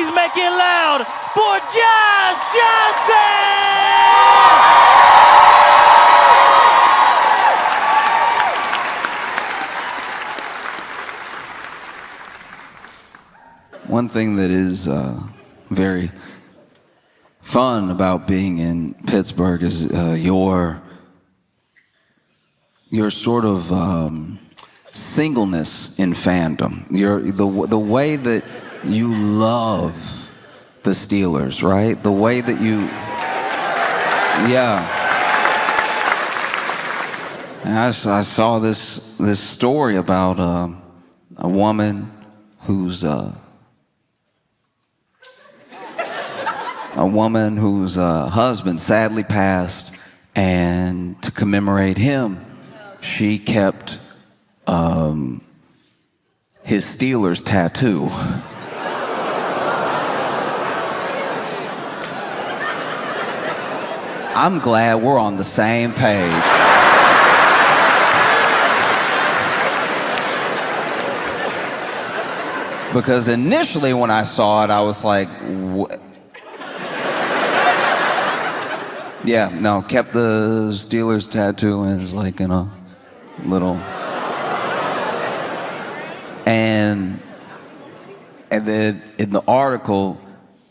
Please make it loud for Josh Johnson! One thing that is very fun about being in Pittsburgh is your sort of singleness in fandom. The way that you love the Steelers, right? The way that you, yeah. And I saw this story about a woman whose husband sadly passed, and to commemorate him, she kept his Steelers tattoo. I'm glad we're on the same page. Because initially when I saw it, I was like, what? Yeah, no, kept the Steelers tattoo, and it's like in a little. And then in the article,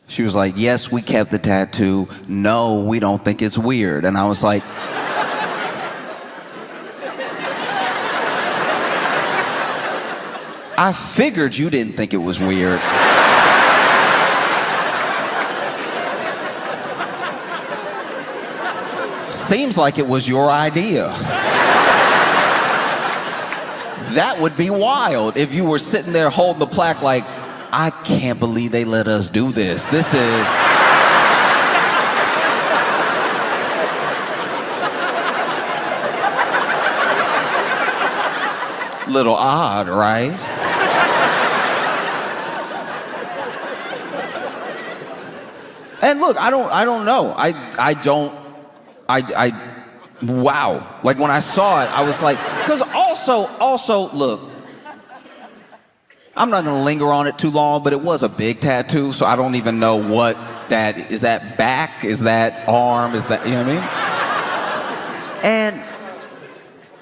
she was like, yes, we kept the tattoo. No, we don't think it's weird. And I was like, I figured you didn't think it was weird. Seems like it was your idea. That would be wild if you were sitting there holding the plaque like, I can't believe they let us do this. This is... little odd, right? And look, I don't know. Wow. Like when I saw it, I was like, because also, look, I'm not gonna linger on it too long, but it was a big tattoo, so I don't even know what that, is that back? Is that arm? Is that, you know what I mean? And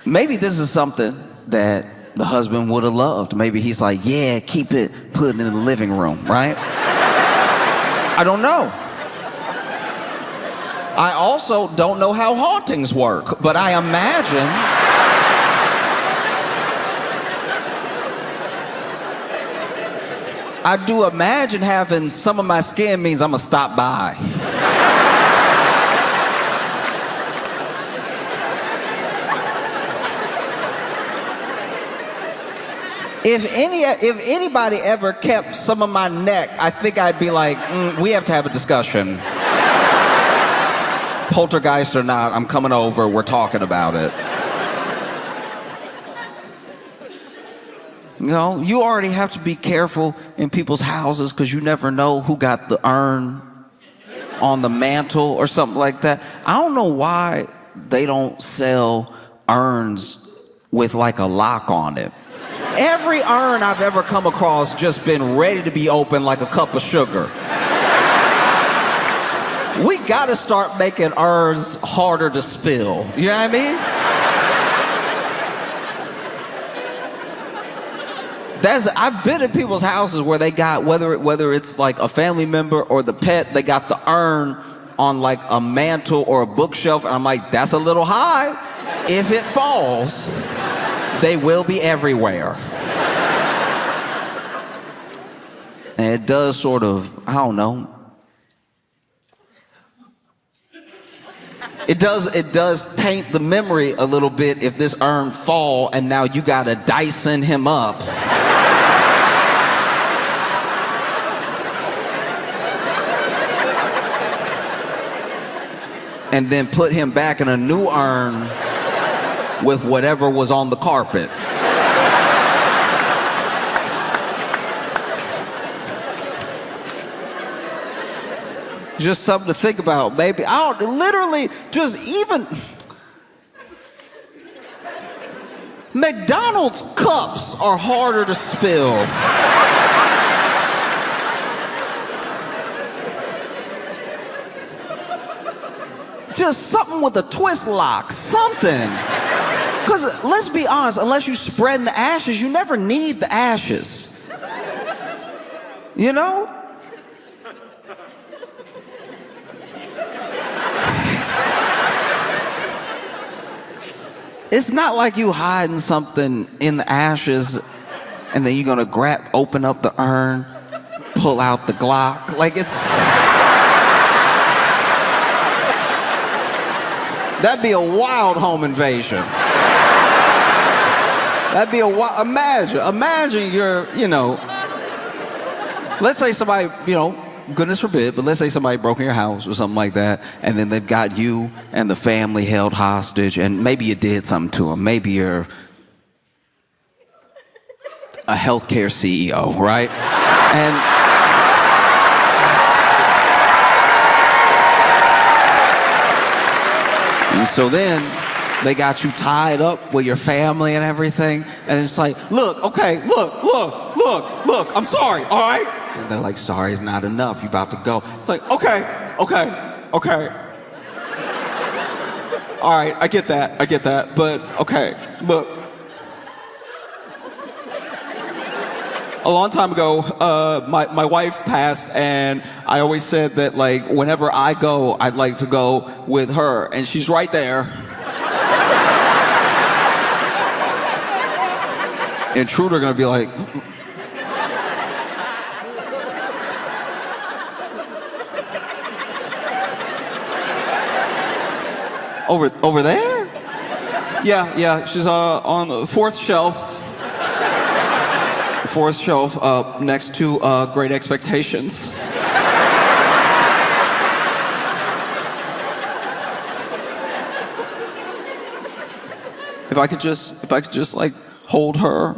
maybe this is something that the husband would have loved. Maybe he's like, yeah, keep it, put it in the living room, right? I don't know. I also don't know how hauntings work, but I imagine I do imagine having some of my skin means I'm gonna stop by. If anybody ever kept some of my neck, I think I'd be like, we have to have a discussion. Poltergeist or not, I'm coming over, we're talking about it. You know, you already have to be careful in people's houses because you never know who got the urn on the mantle or something like that. I don't know why they don't sell urns with like a lock on it. Every urn I've ever come across just been ready to be opened like a cup of sugar. We gotta start making urns harder to spill. You know what I mean? I've been in people's houses where they got, whether it's like a family member or the pet, they got the urn on like a mantle or a bookshelf, and I'm like, that's a little high. If it falls, they will be everywhere. And it does sort of, I don't know. It does taint the memory a little bit if this urn fall and now you gotta Dyson him up. And then put him back in a new urn with whatever was on the carpet. Just something to think about, maybe. Literally, just even... McDonald's cups are harder to spill. Just something with a twist lock, something. Because let's be honest, unless you spreading the ashes, you never need the ashes. You know? It's not like you hiding something in the ashes and then you're gonna open up the urn, pull out the Glock. Like that'd be a wild home invasion. That'd be imagine you're, let's say somebody, goodness forbid, but let's say somebody broke in your house or something like that, and then they've got you and the family held hostage, and maybe you did something to them. Maybe you're a healthcare CEO, right? And so then they got you tied up with your family and everything, and it's like, look, I'm sorry, all right? And they're like, sorry is not enough, you about to go. It's like, okay. All right, I get that, but okay, look. A long time ago, my wife passed, and I always said that, like, whenever I go, I'd like to go with her, and she's right there. Intruder gonna be like, over there? Yeah, she's on the fourth shelf. Fourth shelf next to Great Expectations. If I could just like hold her,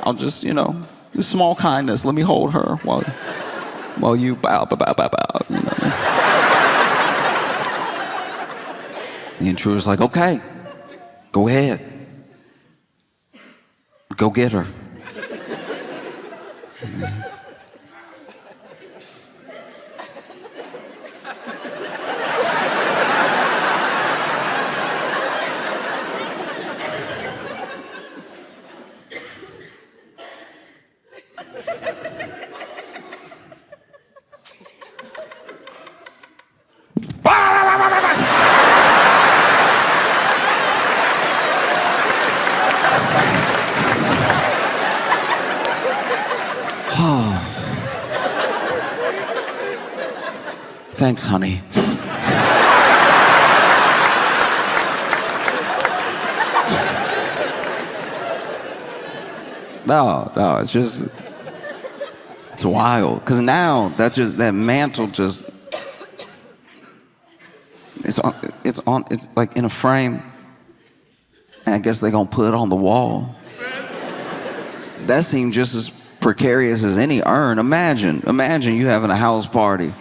I'll just, this small kindness, let me hold her while you bow. The intruder's like, okay, go ahead. Go get her. Thanks, honey. No, it's wild. Because now that mantle it's like in a frame, and I guess they're gonna put it on the wall. That seemed just as precarious as any urn. Imagine you having a house party.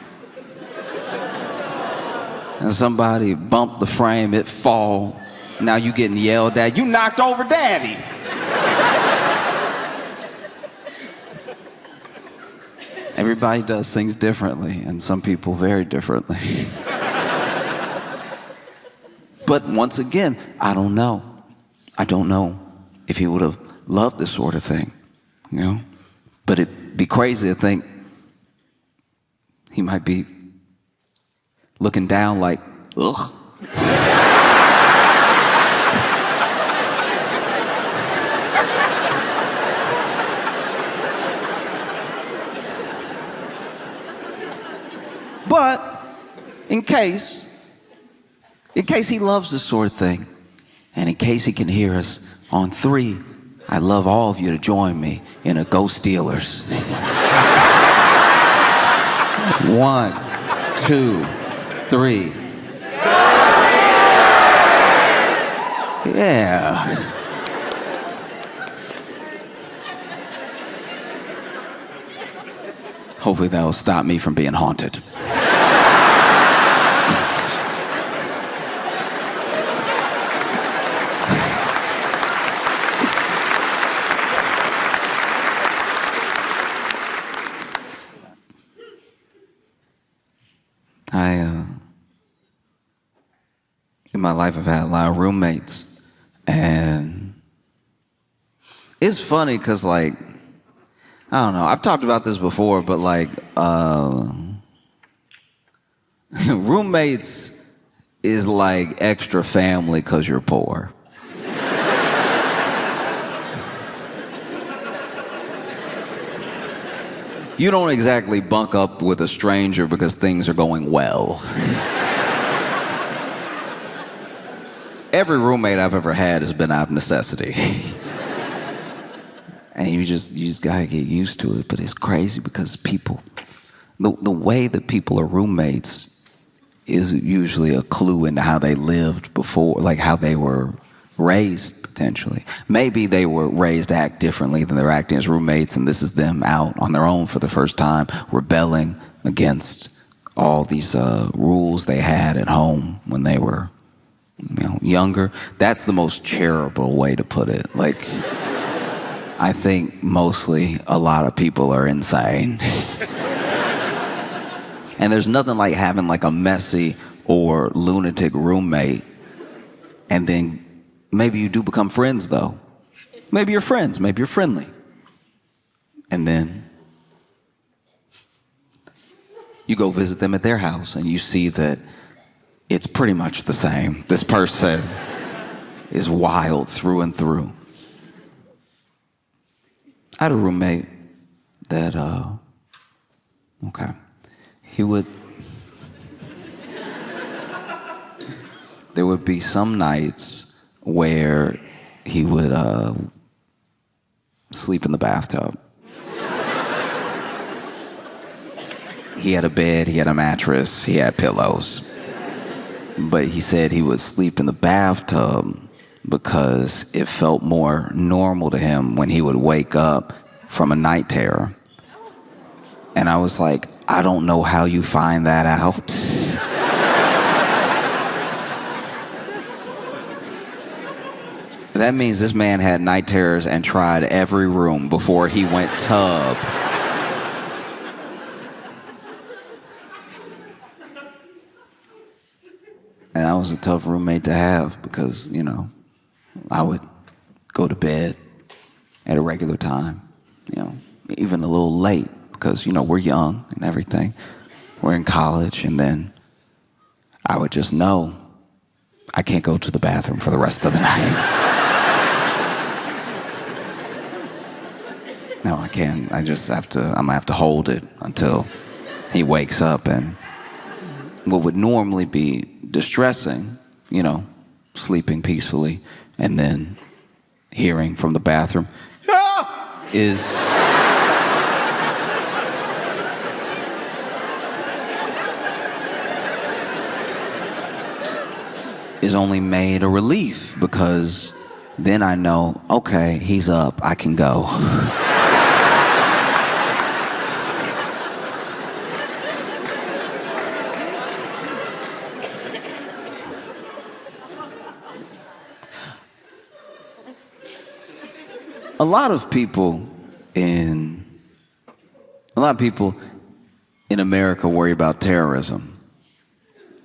And somebody bumped the frame, it fall. Now you getting yelled at. You knocked over daddy. Everybody does things differently, and some people very differently. But once again, I don't know. I don't know if he would have loved this sort of thing, But it'd be crazy to think he might be looking down like, ugh. But in case he loves this sort of thing, and in case he can hear us on 3, I'd love all of you to join me in a Go Steelers. 1, 2, 3. Yeah. Hopefully that will stop me from being haunted. In my life, I've had a lot of roommates, and it's funny because, like, I don't know, I've talked about this before, but like, roommates is like extra family because you're poor. You don't exactly bunk up with a stranger because things are going well. Every roommate I've ever had has been out of necessity. And you just gotta get used to it. But it's crazy because people, the way that people are roommates is usually a clue into how they lived before, like how they were raised potentially. Maybe they were raised to act differently than they're acting as roommates, and this is them out on their own for the first time, rebelling against all these rules they had at home when they were, younger. That's the most charitable way to put it. Like, I think mostly a lot of people are insane. And there's nothing like having like a messy or lunatic roommate, and then maybe you do become friends though. Maybe you're friends, maybe you're friendly. And then you go visit them at their house and you see that it's pretty much the same. This person is wild through and through. I had a roommate that, there would be some nights where he would sleep in the bathtub. He had a bed, he had a mattress, he had pillows. But he said he would sleep in the bathtub because it felt more normal to him when he would wake up from a night terror. And I was like, I don't know how you find that out. That means this man had night terrors and tried every room before he went tub. And that was a tough roommate to have because, I would go to bed at a regular time, even a little late because, we're young and everything. We're in college, and then I would just know I can't go to the bathroom for the rest of the night. No, I can't. I'm gonna have to hold it until he wakes up. And what would normally be distressing, sleeping peacefully, and then hearing from the bathroom, is only made a relief, because then I know, okay, he's up, I can go. A lot of people in America worry about terrorism.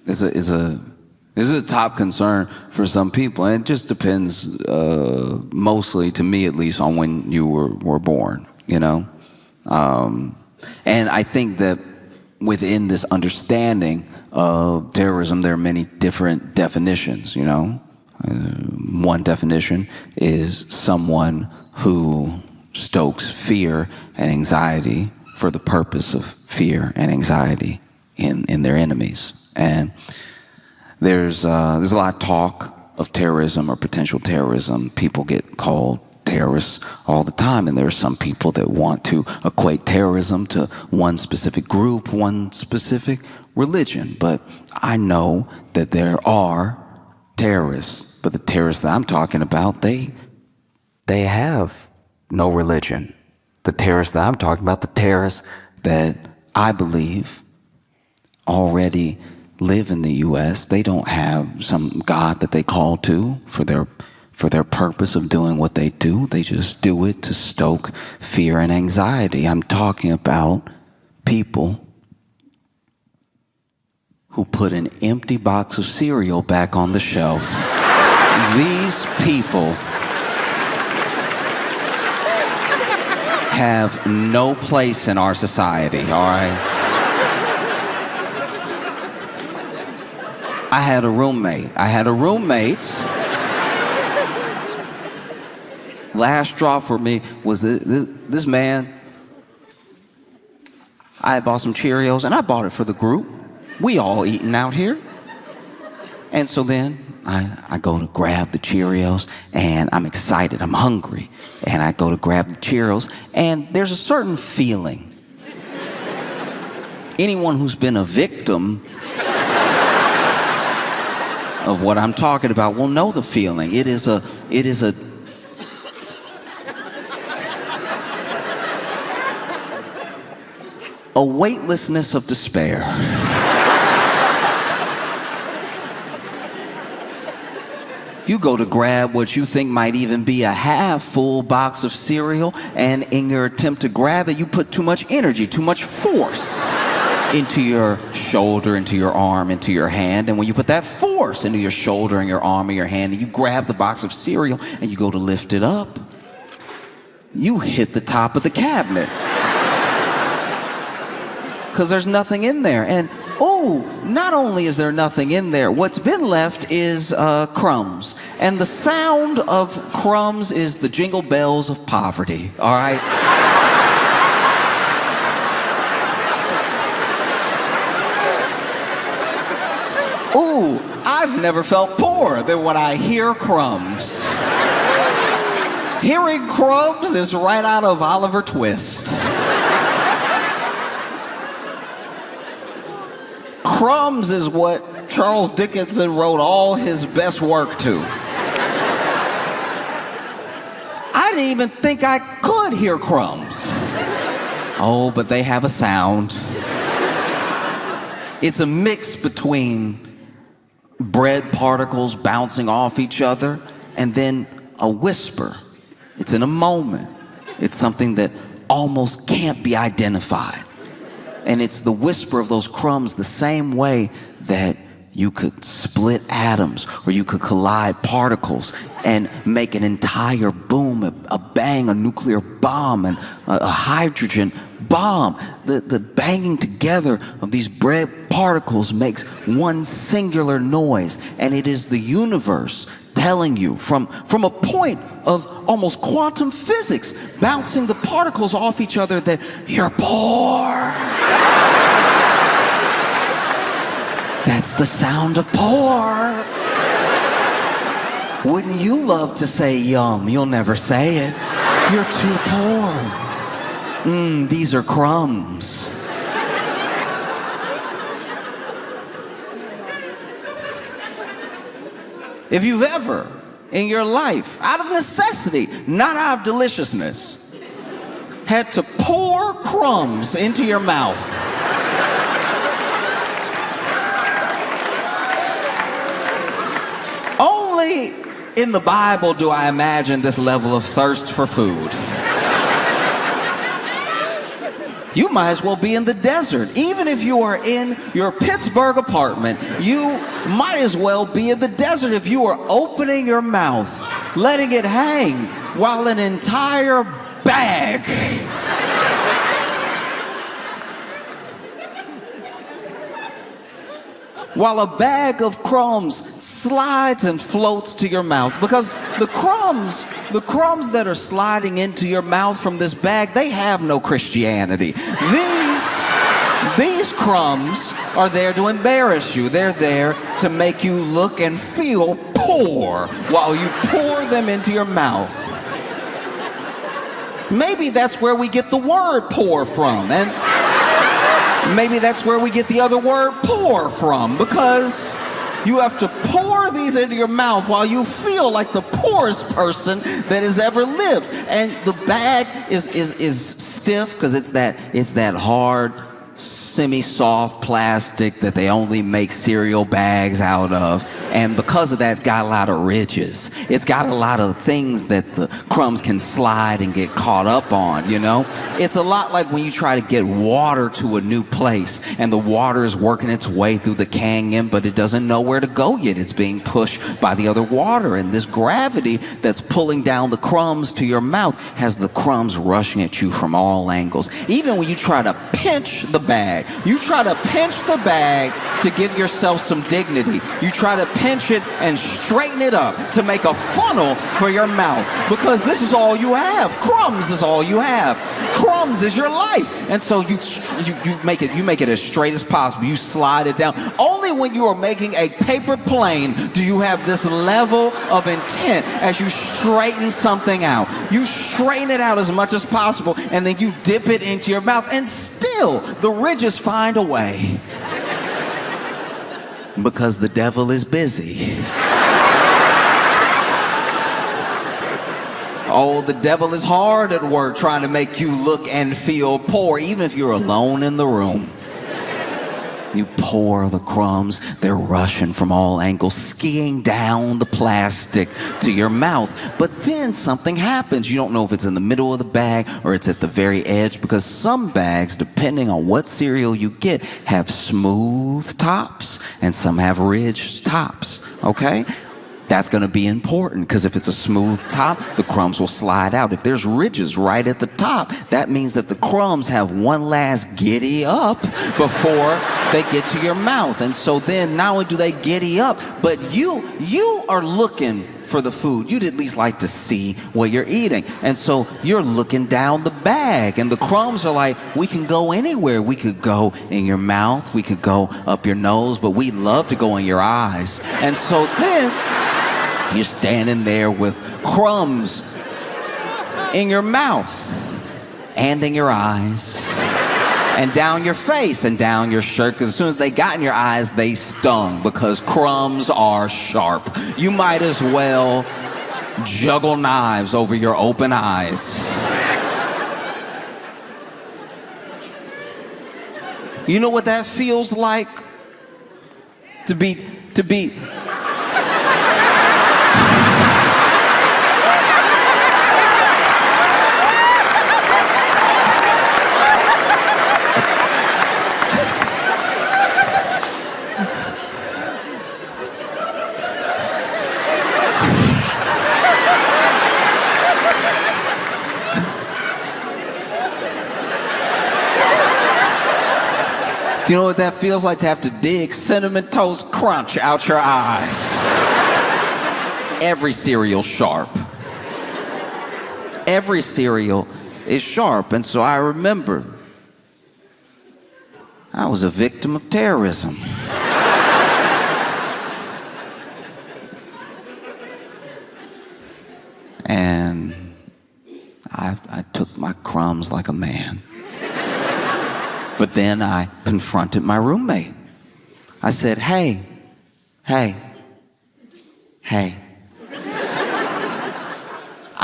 It's a top concern for some people, and it just depends, mostly, to me at least, on when you were born, And I think that within this understanding of terrorism, there are many different definitions, One definition is someone who stokes fear and anxiety for the purpose of fear and anxiety in their enemies. And there's a lot of talk of terrorism or potential terrorism. People get called terrorists all the time, and there are some people that want to equate terrorism to one specific group, one specific religion. But I know that there are terrorists, but the terrorists that I'm talking about, they have no religion. The terrorists that I'm talking about, the terrorists that I believe already live in the U.S., they don't have some God that they call to for their purpose of doing what they do. They just do it to stoke fear and anxiety. I'm talking about people who put an empty box of cereal back on the shelf. These people have no place in our society, all right? I had a roommate. Last straw for me was this man. I bought some Cheerios, and I bought it for the group. We all eating out here. And so then I go to grab the Cheerios, and I'm excited, I'm hungry. And I go to grab the Cheerios, and there's a certain feeling. Anyone who's been a victim of what I'm talking about will know the feeling. It is a weightlessness of despair. You go to grab what you think might even be a half-full box of cereal, and in your attempt to grab it, you put too much energy, too much force into your shoulder, into your arm, into your hand. And when you put that force into your shoulder and your arm and your hand, and you grab the box of cereal and you go to lift it up, you hit the top of the cabinet. Because there's nothing in there. And not only is there nothing in there, what's been left is crumbs. And the sound of crumbs is the jingle bells of poverty, all right? I've never felt poorer than when I hear crumbs. Hearing crumbs is right out of Oliver Twist. Crumbs is what Charles Dickens wrote all his best work to. I didn't even think I could hear crumbs. Oh, but they have a sound. It's a mix between bread particles bouncing off each other and then a whisper. It's in a moment. It's something that almost can't be identified. And it's the whisper of those crumbs, the same way that you could split atoms or you could collide particles and make an entire boom, a bang, a nuclear bomb, and a hydrogen bomb. The banging together of these bread particles makes one singular noise, and it is the universe telling you from a point of almost quantum physics, bouncing the particles off each other, that you're poor. That's the sound of poor. Wouldn't you love to say yum? You'll never say it. You're too poor. These are crumbs. If you've ever, in your life, out of necessity, not out of deliciousness, had to pour crumbs into your mouth, only in the Bible do I imagine this level of thirst for food. You might as well be in the desert. Even if you are in your Pittsburgh apartment, you might as well be in the desert if you are opening your mouth, letting it hang, while an entire bag of crumbs slides and floats to your mouth. Because the crumbs that are sliding into your mouth from this bag, they have no Christianity. These crumbs are there to embarrass you. They're there to make you look and feel poor while you pour them into your mouth. Maybe that's where we get the word poor from, and maybe that's where we get the other word poor from, because you have to pour these into your mouth while you feel like the poorest person that has ever lived. And the bag is stiff because it's that hard, semi-soft plastic that they only make cereal bags out of. And because of that, it's got a lot of ridges. It's got a lot of things that the crumbs can slide and get caught up on, you know? It's a lot like when you try to get water to a new place and the water is working its way through the canyon, but it doesn't know where to go yet. It's being pushed by the other water, and this gravity that's pulling down the crumbs to your mouth has the crumbs rushing at you from all angles. Even when you try to pinch the bag, to give yourself some dignity. You try to pinch it and straighten it up to make a funnel for your mouth, because this is all you have. Crumbs is all you have. Crumbs is your life. And so you make it as straight as possible. You slide it down. Only when you are making a paper plane do you have this level of intent as you straighten something out. You straighten it out as much as possible, and then you dip it into your mouth, and still the ridges find a way. Because the devil is busy. Oh, the devil is hard at work trying to make you look and feel poor, even if you're alone in the room. You pour the crumbs, they're rushing from all angles, skiing down the plastic to your mouth. But then something happens. You don't know if it's in the middle of the bag or it's at the very edge, because some bags, depending on what cereal you get, have smooth tops and some have ridged tops, okay? That's going to be important, because if it's a smooth top, the crumbs will slide out. If there's ridges right at the top, that means that the crumbs have one last giddy up before they get to your mouth. And so then not only do they giddy up, but you are looking for the food. You'd at least like to see what you're eating. And so you're looking down the bag, and the crumbs are like, we can go anywhere. We could go in your mouth, we could go up your nose, but we'd love to go in your eyes. And so then you're standing there with crumbs in your mouth and in your eyes and down your face and down your shirt, because as soon as they got in your eyes, they stung, because crumbs are sharp. You might as well juggle knives over your open eyes. You know what that feels like? To be Do you know what that feels like, to have to dig Cinnamon Toast Crunch out your eyes? Every cereal's sharp. Every cereal is sharp. And so I remember I was a victim of terrorism. And I took my crumbs like a man. But then I confronted my roommate. I said, hey. I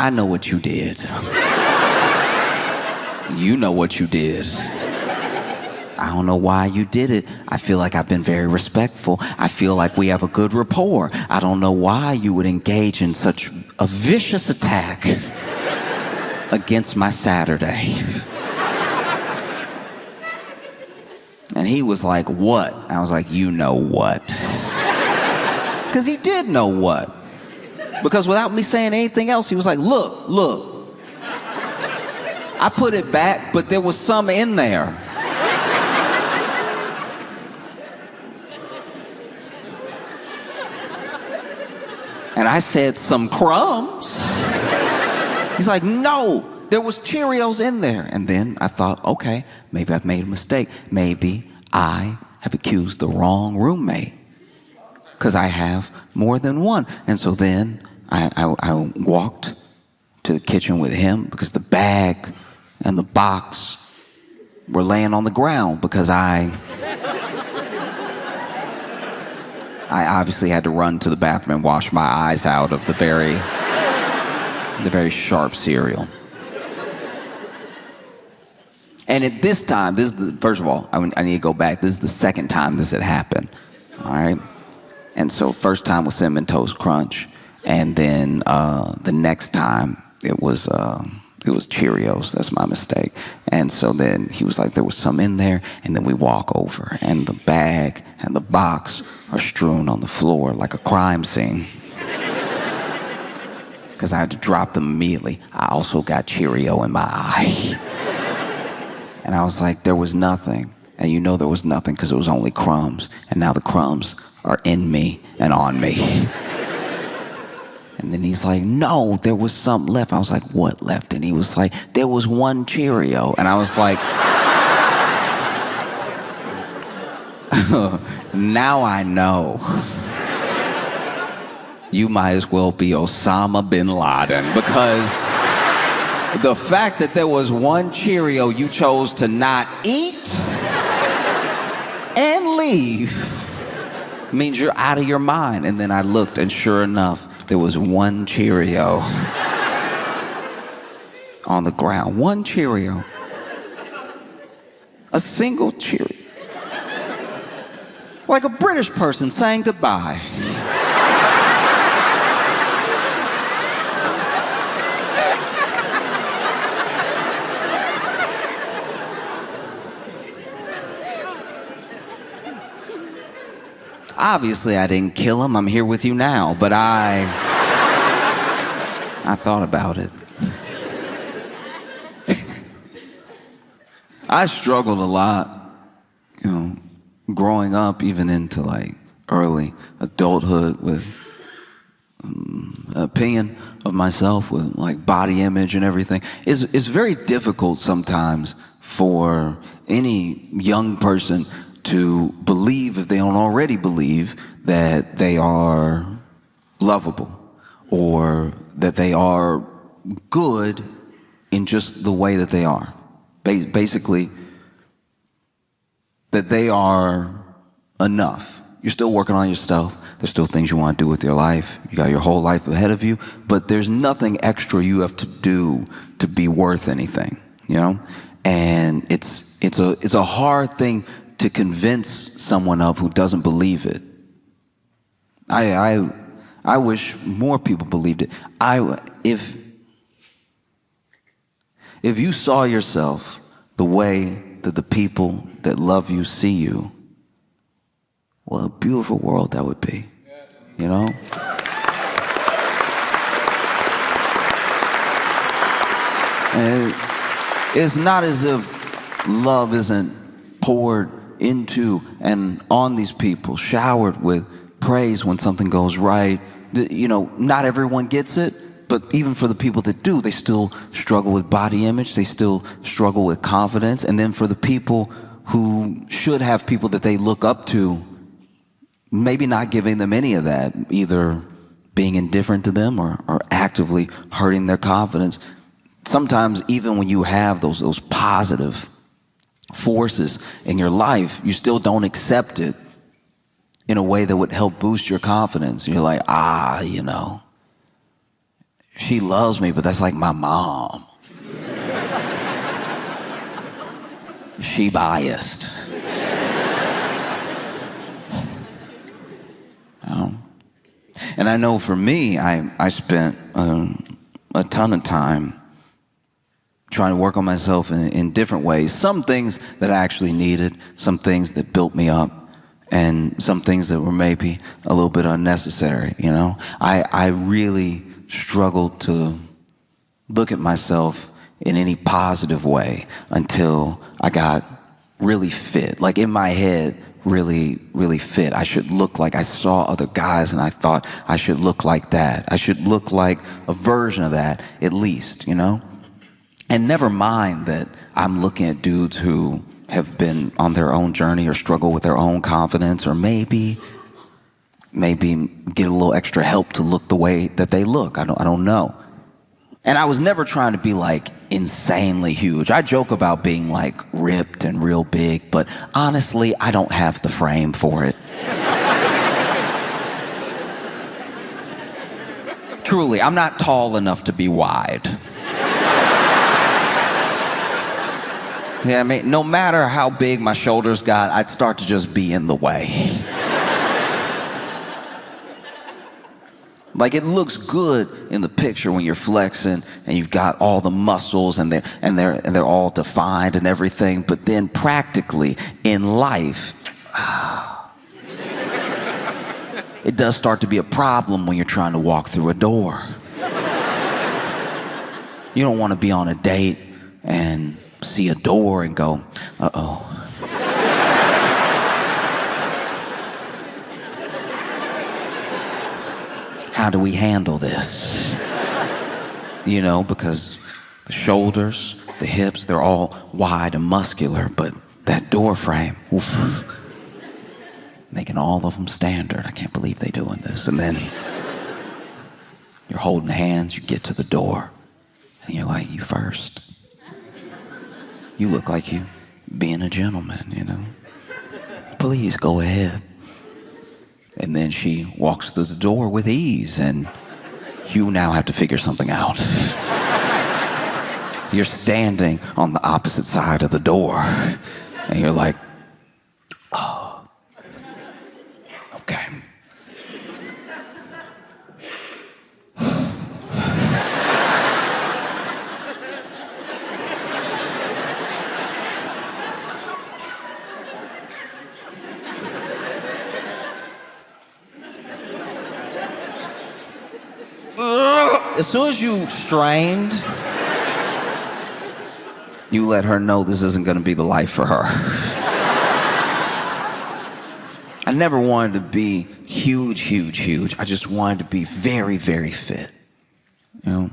know what you did. You know what you did. I don't know why you did it. I feel like I've been very respectful. I feel like we have a good rapport. I don't know why you would engage in such a vicious attack against my Saturday. And he was like, what? I was like, you know what? Because he did know what. Because without me saying anything else, he was like, look. I put it back, but there was some in there. And I said, some crumbs? He's like, no. There was Cheerios in there. And then I thought, okay, maybe I've made a mistake. Maybe I have accused the wrong roommate, because I have more than one. And so then I walked to the kitchen with him, because the bag and the box were laying on the ground, because I obviously had to run to the bathroom and wash my eyes out of the very sharp cereal. And at this time, first of all, I need to go back. This is the second time this had happened, all right? And so first time was Cinnamon Toast Crunch, and then the next time it was Cheerios. That's my mistake. And so then he was like, there was some in there, and then we walk over, and the bag and the box are strewn on the floor like a crime scene. Because I had to drop them immediately. I also got Cheerio in my eye. And I was like, there was nothing. And you know there was nothing because it was only crumbs. And now the crumbs are in me and on me. And then he's like, no, there was something left. I was like, what left? And he was like, there was one Cheerio. And I was like, now I know. You might as well be Osama bin Laden, because the fact that there was one Cheerio you chose to not eat and leave means you're out of your mind. And then I looked, and sure enough, there was one Cheerio on the ground. One Cheerio. A single Cheerio. Like a British person saying goodbye. Obviously, I didn't kill him. I'm here with you now, but I thought about it. I struggled a lot, growing up, even into like early adulthood, with opinion of myself, with like body image and everything. It's very difficult sometimes for any young person to believe, if they don't already believe, that they are lovable or that they are good in just the way that they are. Basically, that they are enough. You're still working on yourself. There's still things you want to do with your life. You got your whole life ahead of you, but there's nothing extra you have to do to be worth anything, And it's a hard thing to convince someone of who doesn't believe it. I wish more people believed it. If you saw yourself the way that the people that love you see you, what a beautiful world that would be, And it's not as if love isn't poured into and on these people, showered with praise when something goes right. Not everyone gets it, but even for the people that do, they still struggle with body image, they still struggle with confidence. And then for the people who should have people that they look up to, maybe not giving them any of that, either being indifferent to them or actively hurting their confidence. Sometimes even when you have those positive forces in your life, you still don't accept it in a way that would help boost your confidence. You're like, she loves me, but that's like my mom. She biased. And I know for me, I spent a ton of time trying to work on myself in different ways. Some things that I actually needed, some things that built me up, and some things that were maybe a little bit unnecessary, I really struggled to look at myself in any positive way until I got really fit. Like in my head, really, really fit. I should look like, I saw other guys and I thought I should look like that. I should look like a version of that, at least, And never mind that I'm looking at dudes who have been on their own journey or struggle with their own confidence, or maybe get a little extra help to look the way that they look. I don't know. And I was never trying to be like insanely huge. I joke about being like ripped and real big, but honestly, I don't have the frame for it. Truly, I'm not tall enough to be wide. No matter how big my shoulders got, I'd start to just be in the way. Like it looks good in the picture when you're flexing and you've got all the muscles and they're all defined and everything, but then practically in life, it does start to be a problem when you're trying to walk through a door. You don't want to be on a date and see a door and go, uh-oh. How do we handle this? You know, because the shoulders, the hips, they're all wide and muscular, but that door frame, oof, making all of them standard. I can't believe they're doing this. And then you're holding hands, you get to the door, and you're like, you first. You look like you being a gentleman, you know. Please go ahead. And then she walks through the door with ease, and you now have to figure something out. You're standing on the opposite side of the door, and you're like, oh, okay. As soon as you strained, you let her know this isn't going to be the life for her. I never wanted to be huge. I just wanted to be very, very fit, you know?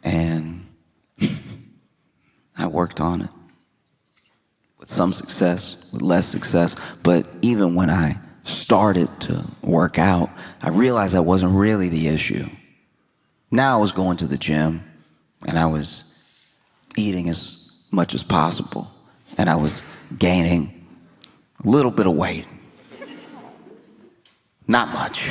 And I worked on it with some success, with less success. But even when I started to work out, I realized that wasn't really the issue. Now I was going to the gym, and I was eating as much as possible, and I was gaining a little bit of weight. Not much.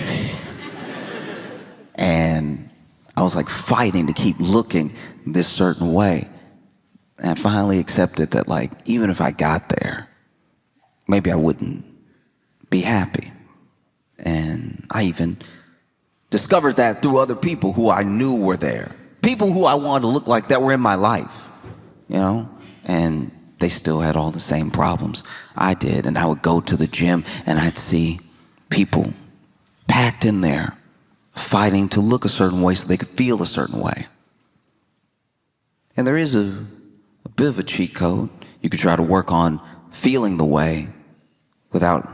And I was like fighting to keep looking this certain way. And I finally accepted that, like, even if I got there, maybe I wouldn't be happy. And I even discovered that through other people who I knew were there. People who I wanted to look like that were in my life, you know? And they still had all the same problems I did. And I would go to the gym and I'd see people packed in there fighting to look a certain way so they could feel a certain way. And there is a bit of a cheat code. You could try to work on feeling the way without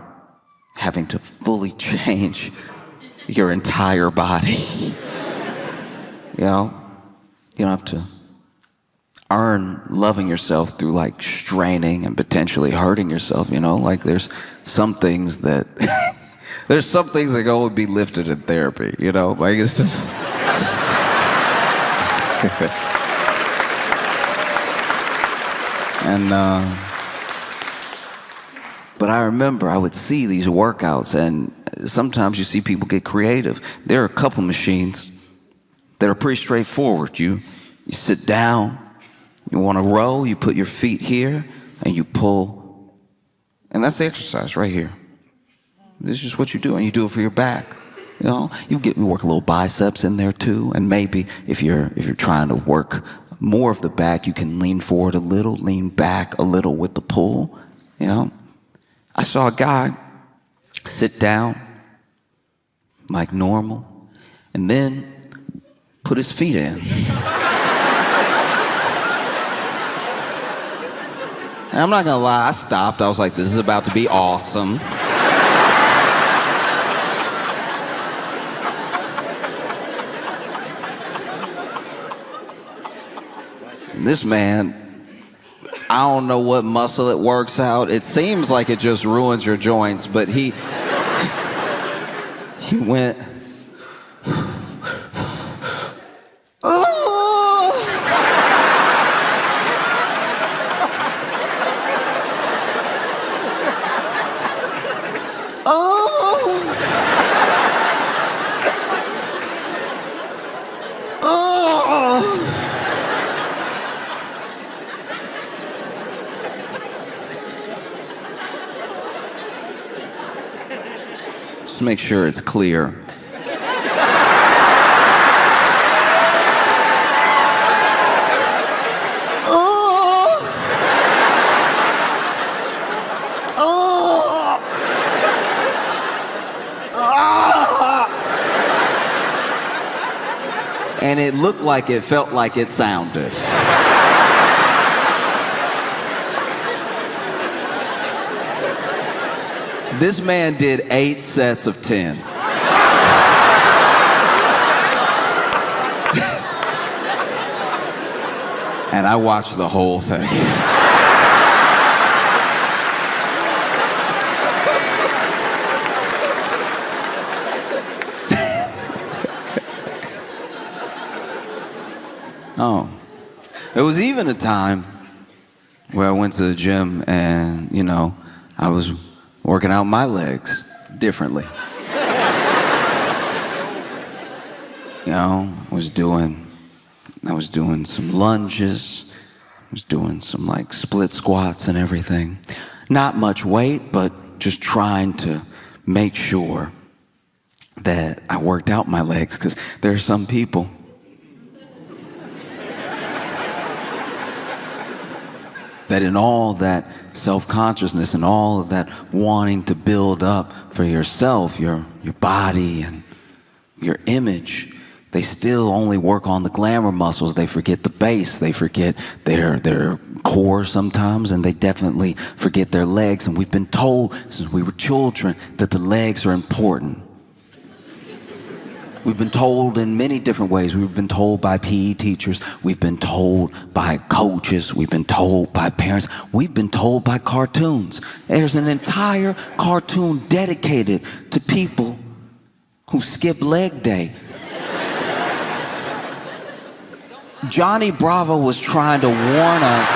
having to fully change your entire body. You know, you don't have to earn loving yourself through like straining and potentially hurting yourself, you know? Like there's some things that there's some things that go and be lifted in therapy, you know? Like it's just and but I remember I would see these workouts, and sometimes you see people get creative. There are a couple machines that are pretty straightforward. You sit down, you want to row, you put your feet here, and you pull. And that's the exercise right here. This is just what you do, and you do it for your back. You know, you work a little biceps in there too, and maybe if you're trying to work more of the back, you can lean forward a little, lean back a little with the pull, you know. I saw a guy sit down like normal and then put his feet in. And I'm not gonna lie, I stopped. I was like, this is about to be awesome. This man, I don't know what muscle it works out. It seems like it just ruins your joints, but he went, Just make sure it's clear. and it looked like it felt like it sounded. This man did 8 sets of 10. And I watched the whole thing. Oh, there was even a time where I went to the gym and, I was working out my legs differently. I was doing some lunges, I was doing some like split squats and everything. Not much weight, but just trying to make sure that I worked out my legs, because there are some people that in all that self-consciousness and all of that wanting to build up for yourself, your body and your image, they still only work on the glamour muscles. They forget the base. They forget their core sometimes, and they definitely forget their legs. And we've been told since we were children that the legs are important. We've been told in many different ways. We've been told by PE teachers. We've been told by coaches. We've been told by parents. We've been told by cartoons. There's an entire cartoon dedicated to people who skip leg day. Johnny Bravo was trying to warn us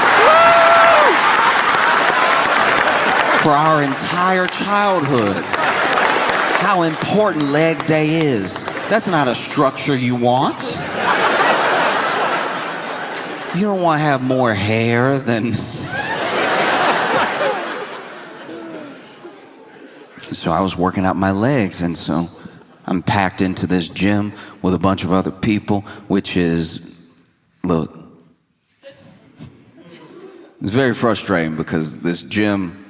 for our entire childhood how important leg day is. That's not a structure you want. You don't want to have more hair than... So I was working out my legs, and so I'm packed into this gym with a bunch of other people, which is, look, it's very frustrating because this gym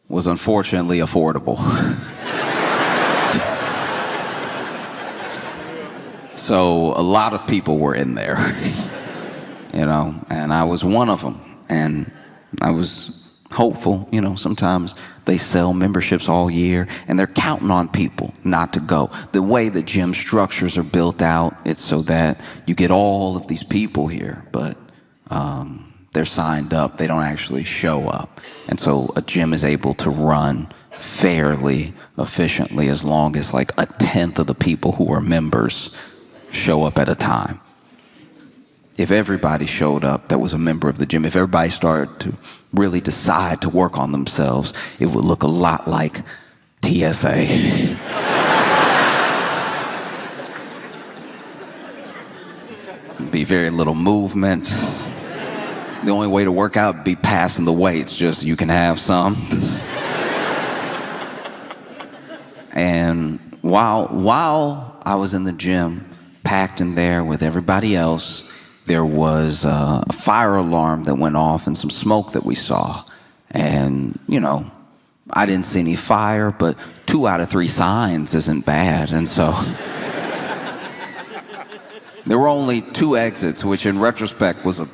was unfortunately affordable. So a lot of people were in there, and I was one of them. And I was hopeful, sometimes they sell memberships all year and they're counting on people not to go. The way the gym structures are built out, it's so that you get all of these people here, but they're signed up, they don't actually show up. And so a gym is able to run fairly efficiently as long as like 1/10 of the people who are members show up at a time. If everybody showed up that was a member of the gym, if everybody started to really decide to work on themselves, it would look a lot like TSA. Be very little movement. The only way to work out would be passing the weights, just you can have some. And while I was in the gym, packed in there with everybody else, there was a fire alarm that went off and some smoke that we saw. And, I didn't see any fire, but 2 out of 3 signs isn't bad. And so there were only 2 exits, which in retrospect was a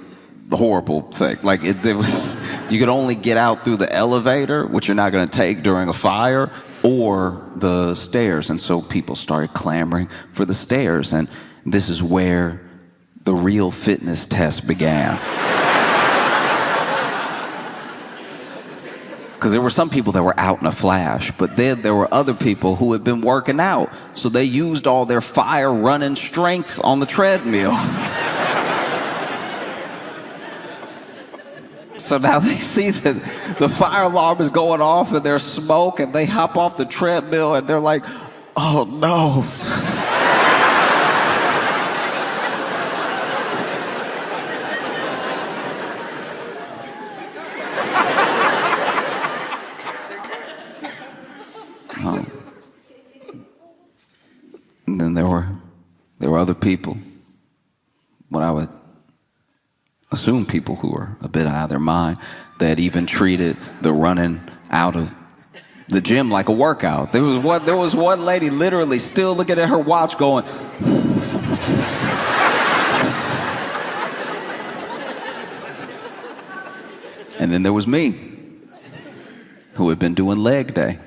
horrible thing. Like you could only get out through the elevator, which you're not going to take during a fire, or the stairs. And so people started clamoring for the stairs. And this is where the real fitness test began. Because there were some people that were out in a flash, but then there were other people who had been working out. So they used all their fire running strength on the treadmill. So now they see that the fire alarm is going off and there's smoke, and they hop off the treadmill and they're like, oh no. And then there were other people, what I would assume people who were a bit out of their mind, that even treated the running out of the gym like a workout. There was one lady literally still looking at her watch going. And then there was me, who had been doing leg day.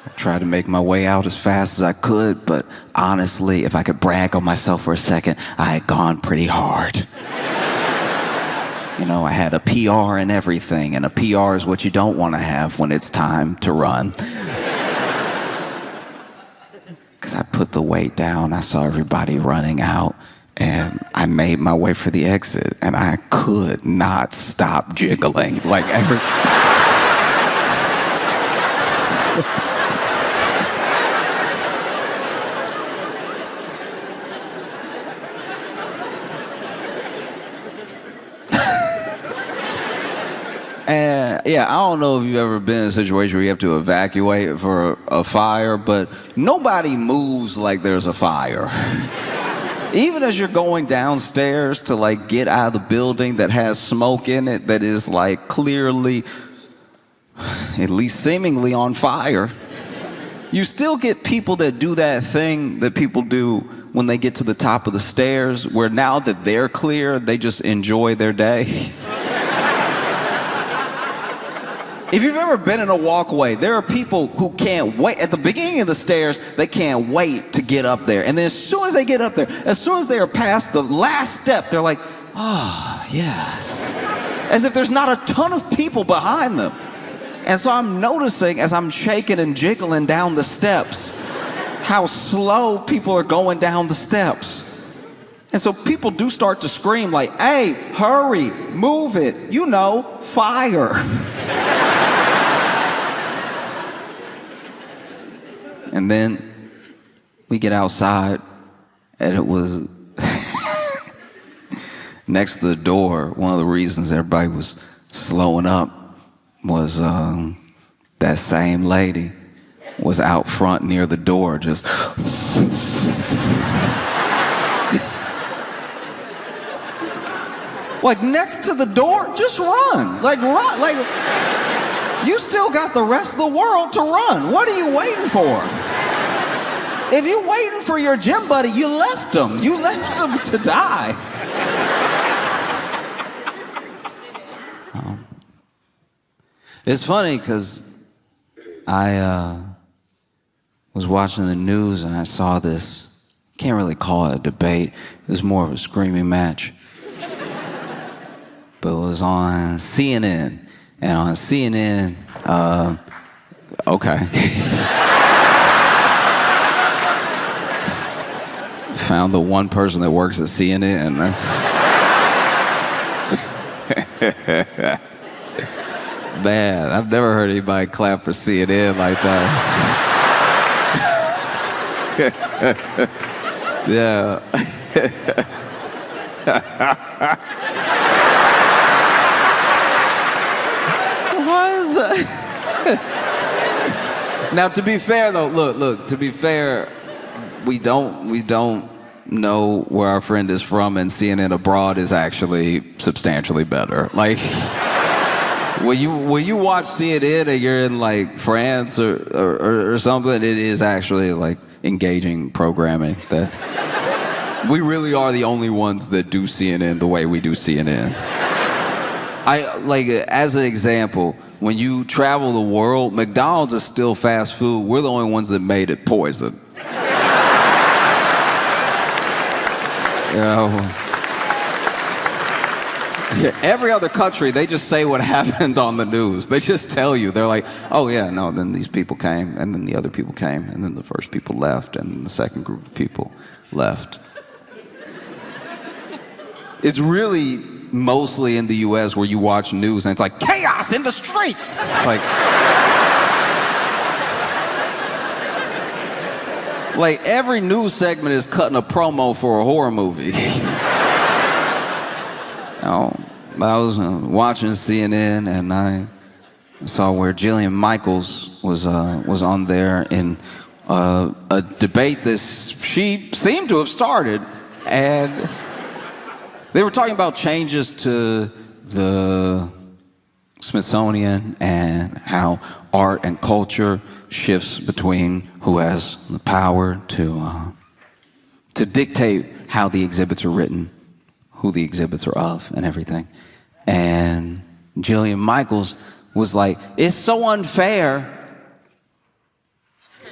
I tried to make my way out as fast as I could, but honestly, if I could brag on myself for a second, I had gone pretty hard. You know, I had a PR and everything, and a PR is what you don't want to have when it's time to run. Because I put the weight down, I saw everybody running out, and I made my way for the exit, and I could not stop jiggling. Like every... And yeah, I don't know if you've ever been in a situation where you have to evacuate for a fire, but nobody moves like there's a fire. Even as you're going downstairs to like get out of the building that has smoke in it that is like clearly, at least seemingly on fire, you still get people that do that thing that people do when they get to the top of the stairs, where now that they're clear, they just enjoy their day. If you've ever been in a walkway, there are people who can't wait. At the beginning of the stairs, they can't wait to get up there. And then as soon as they get up there, as soon as they are past the last step, they're like, oh, yes. As if there's not a ton of people behind them. And so I'm noticing as I'm shaking and jiggling down the steps, how slow people are going down the steps. And so people do start to scream like, hey, hurry, move it, you know, fire. And then we get outside, and it was next to the door. One of the reasons everybody was slowing up was that same lady was out front near the door, just like next to the door, just run. Like run, like you still got the rest of the world to run. What are you waiting for? If you're waiting for your gym buddy, you left him. You left him to die. It's funny because I was watching the news and I saw this, can't really call it a debate, it was more of a screaming match. But it was on CNN. And on CNN, okay. Found the one person that works at CNN, and that's... Man, I've never heard anybody clap for CNN like that. Yeah. What is that? Now, to be fair, though, look, to be fair, we don't know where our friend is from, and CNN abroad is actually substantially better. Like, when you watch CNN and you're in like France or something, it is actually like engaging programming. That we really are the only ones that do CNN the way we do CNN. I like, as an example, when you travel the world, McDonald's is still fast food. We're the only ones that made it poison. You know, every other country, they just say what happened on the news. They just tell you. They're like, oh yeah, no, then these people came, and then the other people came, and then the first people left, and then the second group of people left. It's really mostly in the US where you watch news and it's like, chaos in the streets! Like every news segment is cutting a promo for a horror movie. I was watching CNN and I saw where Jillian Michaels was on there in a debate that she seemed to have started, and they were talking about changes to the Smithsonian and how art and culture shifts between who has the power to dictate how the exhibits are written, who the exhibits are of, and everything. And Jillian Michaels was like, it's so unfair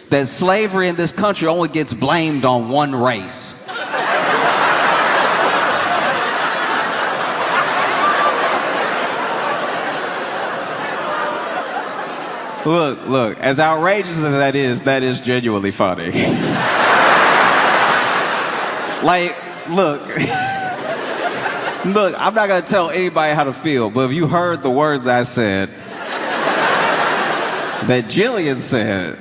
that slavery in this country only gets blamed on one race. Look, as outrageous as that is genuinely funny. Like, look, I'm not gonna tell anybody how to feel, but if you heard the words I said, that Jillian said,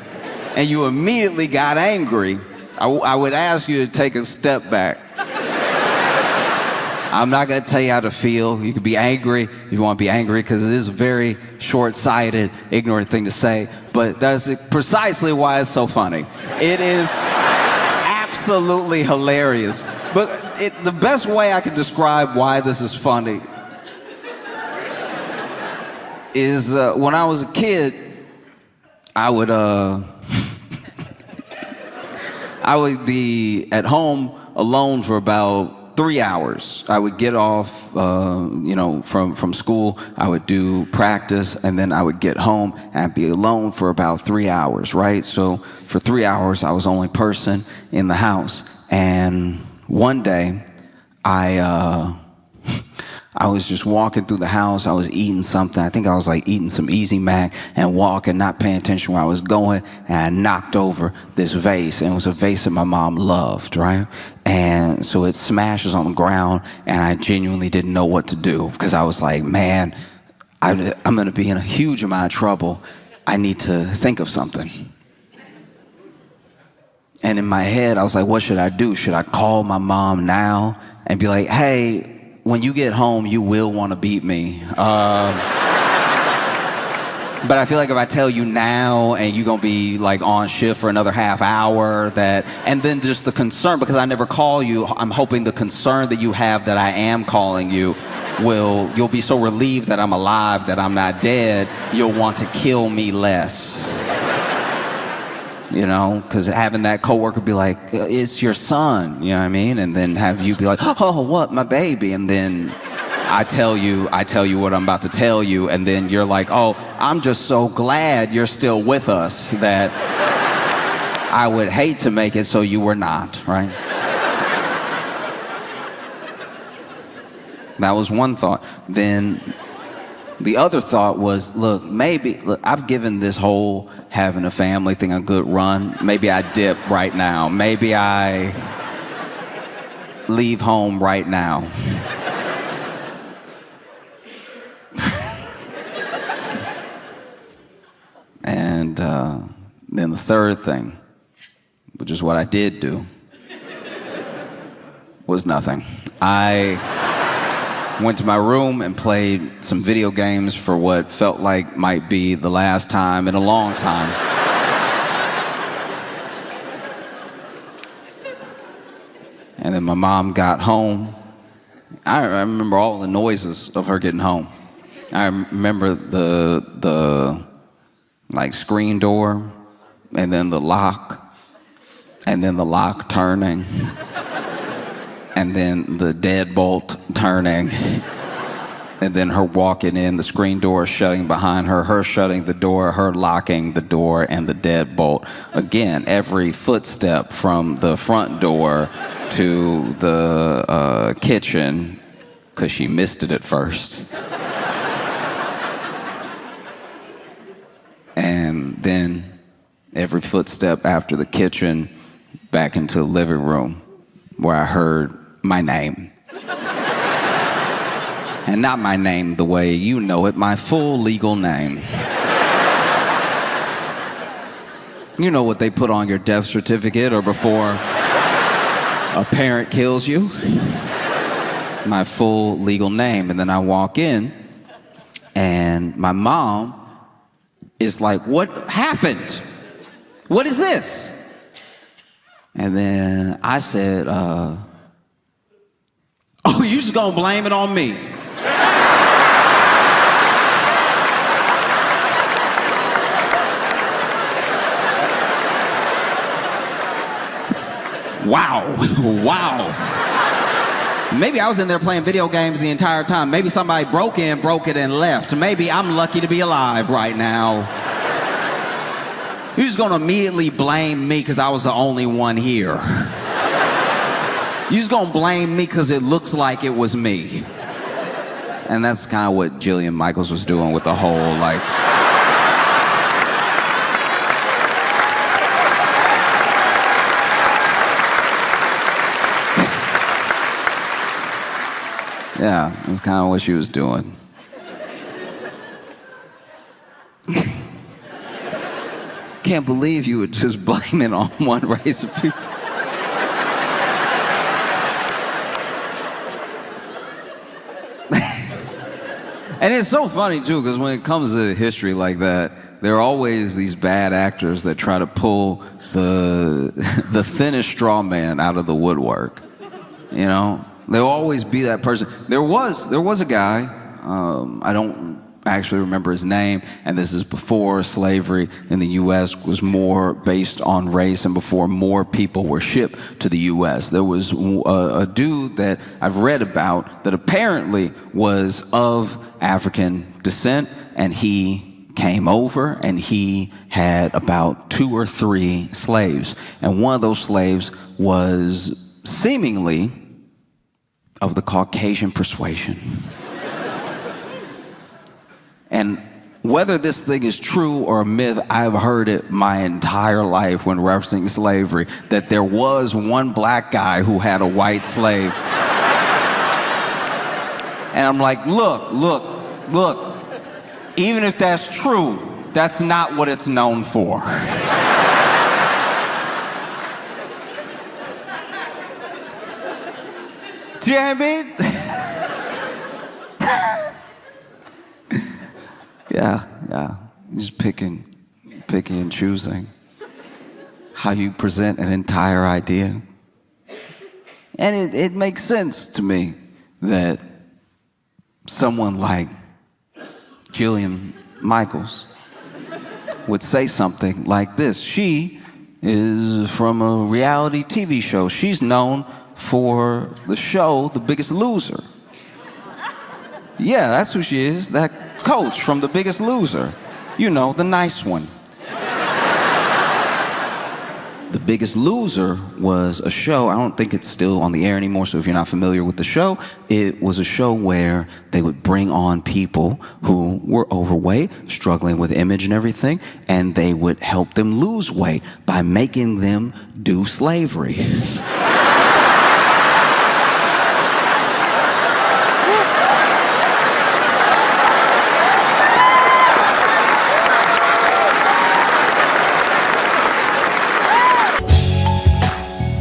and you immediately got angry, I would ask you to take a step back. I'm not gonna tell you how to feel. You can be angry if you want to be angry, because it is a very short-sighted, ignorant thing to say, but that's precisely why it's so funny. It is absolutely hilarious. But the best way I can describe why this is funny is when I was a kid, I would I would be at home alone for about 3 hours. I would get off, from school. I would do practice, and then I would get home and be alone for about 3 hours, right? So for 3 hours, I was the only person in the house. And one day, I was just walking through the house. I was eating something. I think I was like eating some Easy Mac and walking, not paying attention where I was going. And I knocked over this vase. And it was a vase that my mom loved, right? And so it smashes on the ground. And I genuinely didn't know what to do, because I was like, man, I'm going to be in a huge amount of trouble. I need to think of something. And in my head, I was like, what should I do? Should I call my mom now and be like, hey, when you get home, you will want to beat me. But I feel like if I tell you now and you're going to be like on shift for another half hour, and then just the concern, because I never call you, I'm hoping the concern that you have that I am calling you you'll be so relieved that I'm alive, that I'm not dead, you'll want to kill me less. You know, because having that coworker be like, it's your son, you know what I mean? And then have you be like, oh, what, my baby? And then I tell you what I'm about to tell you, and then you're like, oh, I'm just so glad you're still with us that I would hate to make it so you were not, right? That was one thought. Then the other thought was, look, I've given this whole having a family thing a good run. Maybe I dip right now. Maybe I leave home right now. And then the third thing, which is what I did do, was nothing. I went to my room and played some video games for what felt like might be the last time in a long time. And then my mom got home. I remember all the noises of her getting home. I remember the like screen door, and then the lock, and then the lock turning, and then the deadbolt turning, and then her walking in, the screen door shutting behind her, her shutting the door, her locking the door, and the deadbolt. Again, every footstep from the front door to the kitchen, because she missed it at first. And then every footstep after the kitchen back into the living room, where I heard my name. And not my name the way you know it, my full legal name. You know what they put on your death certificate or before a parent kills you? My full legal name. And then I walk in, and my mom is like, what happened? What is this? And then I said, oh, you just gonna blame it on me? Wow. Wow. Maybe I was in there playing video games the entire time. Maybe somebody broke it, and left. Maybe I'm lucky to be alive right now. You're just gonna immediately blame me because I was the only one here. You're just gonna blame me because it looks like it was me. And that's kind of what Jillian Michaels was doing with the whole, like... Yeah, that's kind of what she was doing. Can't believe you would just blame it on one race of people. And it's so funny, too, because when it comes to history like that, there are always these bad actors that try to pull the thinnest straw man out of the woodwork. You know? There'll always be that person. There was a guy, I don't actually remember his name, and this is before slavery in the U.S. was more based on race and before more people were shipped to the U.S. There was a dude that I've read about that apparently was of African descent, and he came over and he had about 2 or 3 slaves. And one of those slaves was seemingly of the Caucasian persuasion. And whether this thing is true or a myth, I've heard it my entire life when referencing slavery, that there was one black guy who had a white slave. And I'm like, look, even if that's true, that's not what it's known for. Do you know what I mean? Yeah. Just picking and choosing how you present an entire idea. And it makes sense to me that someone like Jillian Michaels would say something like this. She is from a reality TV show. She's known for the show The Biggest Loser. Yeah, that's who she is, that coach from The Biggest Loser. You know, the nice one. The Biggest Loser was a show, I don't think it's still on the air anymore, so if you're not familiar with the show, it was a show where they would bring on people who were overweight, struggling with image and everything, and they would help them lose weight by making them do slavery.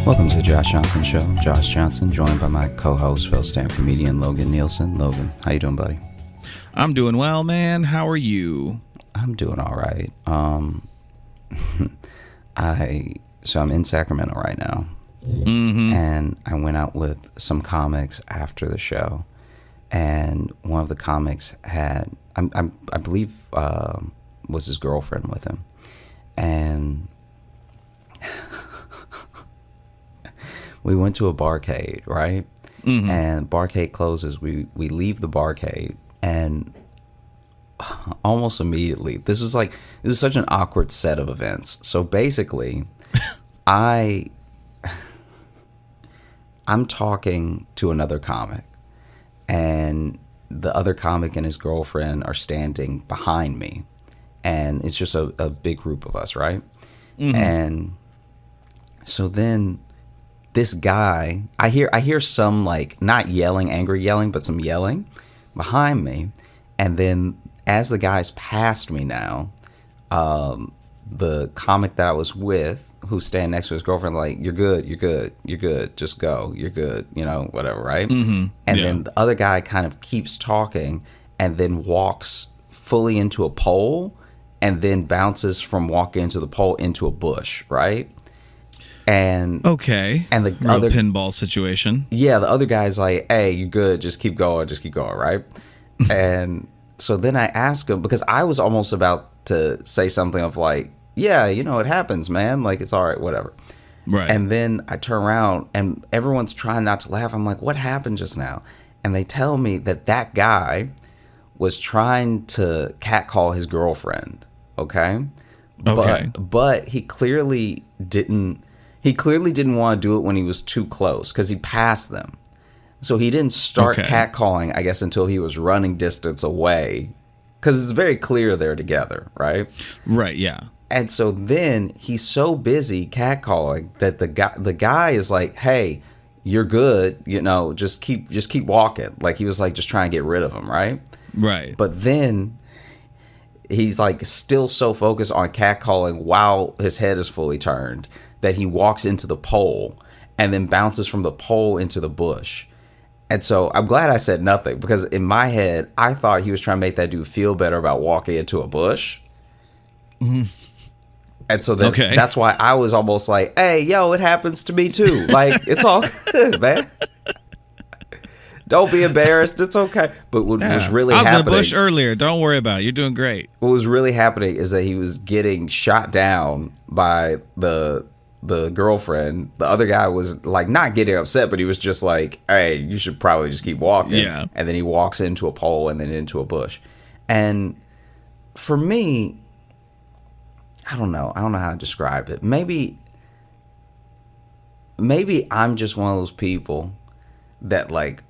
Welcome to the Josh Johnson Show. Josh Johnson, joined by my co-host, fellow stand comedian Logan Nielsen. Logan, how you doing, buddy? I'm doing well, man. How are you? I'm doing all right. I'm in Sacramento right now, and I went out with some comics after the show, and one of the comics had, I believe, was his girlfriend with him, and we went to a barcade, right? And barcade closes. We leave the barcade, and almost immediately, this was such an awkward set of events. So basically, I'm talking to another comic, and the other comic and his girlfriend are standing behind me, and it's just a big group of us, right? And so then this guy, I hear some, like, not yelling, angry yelling, but some yelling behind me. And then as the guy's past me now, the comic that I was with, who's standing next to his girlfriend, like, you're good, just go, you're good, you know, whatever, right? And then the other guy kind of keeps talking and then walks fully into a pole and then bounces from walking into the pole into a bush, right? And okay, and the real other pinball situation. Yeah, the other guy's like, "Hey, you good? Just keep going, right?" And so then I asked him, because I was almost about to say something of like, "Yeah, you know, it happens, man. Like, it's all right, whatever." Right. And then I turn around and everyone's trying not to laugh. I'm like, what happened just now? And they tell me that guy was trying to catcall his girlfriend. Okay. Okay. But he clearly didn't want to do it when he was too close because he passed them. So he didn't start catcalling, I guess, until he was running distance away, because it's very clear they're together, right? Right, yeah. And so then he's so busy catcalling that the guy is like, "Hey, you're good, just keep walking." Like he was like just trying to get rid of him, right? Right. But then he's like still so focused on catcalling while his head is fully turned that he walks into the pole and then bounces from the pole into the bush. And so I'm glad I said nothing, because in my head, I thought he was trying to make that dude feel better about walking into a bush. Mm-hmm. And so then that's why I was almost like, hey, yo, it happens to me too. Like, it's all good, man. Don't be embarrassed. It's okay. But what was really happening... I was in a bush earlier. Don't worry about it. You're doing great. What was really happening is that he was getting shot down by the girlfriend. The other guy was like not getting upset, but he was just like, hey, you should probably just keep walking. Yeah. And then he walks into a pole and then into a bush. And for me, I don't know how to describe it. Maybe I'm just one of those people that like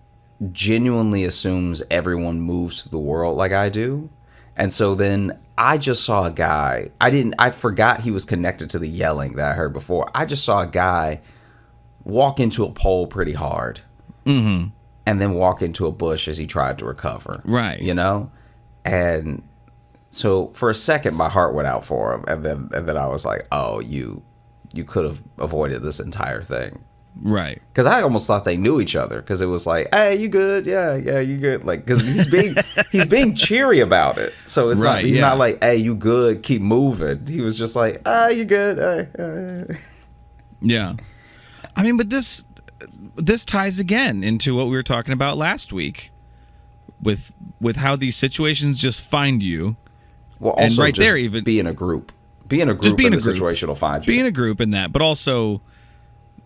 genuinely assumes everyone moves through the world like I do. And so then I just saw a guy. I forgot he was connected to the yelling that I heard before. I just saw a guy walk into a pole pretty hard. Mm-hmm. And then walk into a bush as he tried to recover. Right. And so for a second my heart went out for him, and then I was like, oh, you could have avoided this entire thing. Right. Because I almost thought they knew each other, because it was like, hey, you good? Yeah, you good? Like, because he's being cheery about it. So it's right, he's not like, hey, you good? Keep moving. He was just like, you good? Yeah. I mean, but this ties again into what we were talking about last week with how these situations just find you. Well, also and right just there, even be in a group. Be in a group and the situation will find you. Be in a group in that, but also,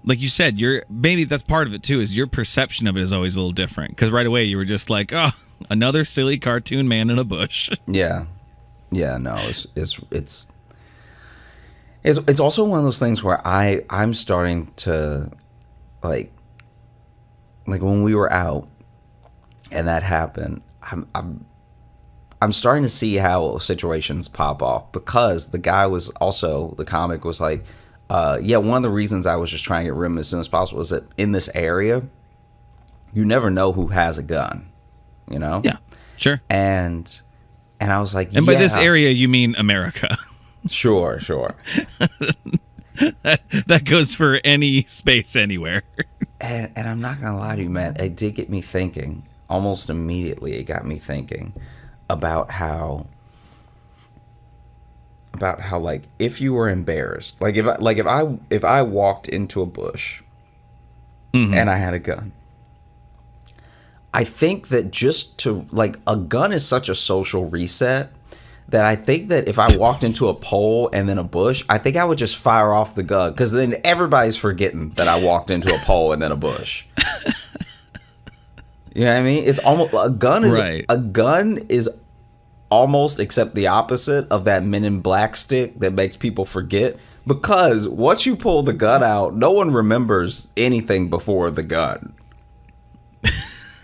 like you said, maybe that's part of it too, is your perception of it is always a little different. Because right away you were just like, oh, another silly cartoon man in a bush. Yeah. No, it's also one of those things where I'm starting to like when we were out and that happened, I'm starting to see how situations pop off, because the guy was also, the comic was like, one of the reasons I was just trying to get rid of him as soon as possible is that in this area, you never know who has a gun, Yeah, sure. And I was like, and by this area, you mean America. Sure. that goes for any space anywhere. And I'm not gonna lie to you, man, it did get me thinking. Almost immediately, it got me thinking about how like if you were embarrassed, like if I walked into a bush and I had a gun, I think that just to like, a gun is such a social reset that I think that if I walked into a pole and then a bush, I think I would just fire off the gun, because then everybody's forgetting that I walked into a pole and then a bush. You know what I mean? It's almost a gun is almost except the opposite of that Men in Black stick that makes people forget, because once you pull the gun out, no one remembers anything before the gun.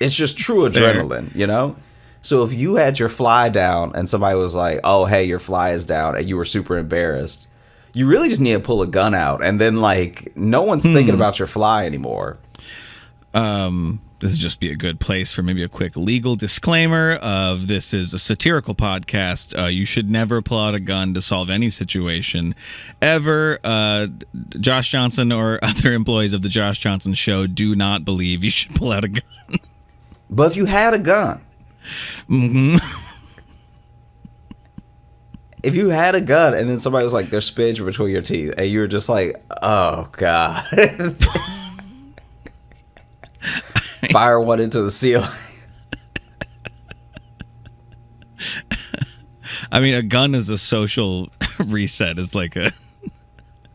It's just true adrenaline, So if you had your fly down and somebody was like, oh, hey, your fly is down, and you were super embarrassed, you really just need to pull a gun out, and then like no one's thinking about your fly anymore. This would just be a good place for maybe a quick legal disclaimer of this is a satirical podcast. You should never pull out a gun to solve any situation ever. Josh Johnson or other employees of the Josh Johnson Show do not believe you should pull out a gun. But if you had a gun, if you had a gun and then somebody was like, there's spinach between your teeth, and you were just like, oh God. Fire one into the ceiling. I mean, a gun is a social reset. Is like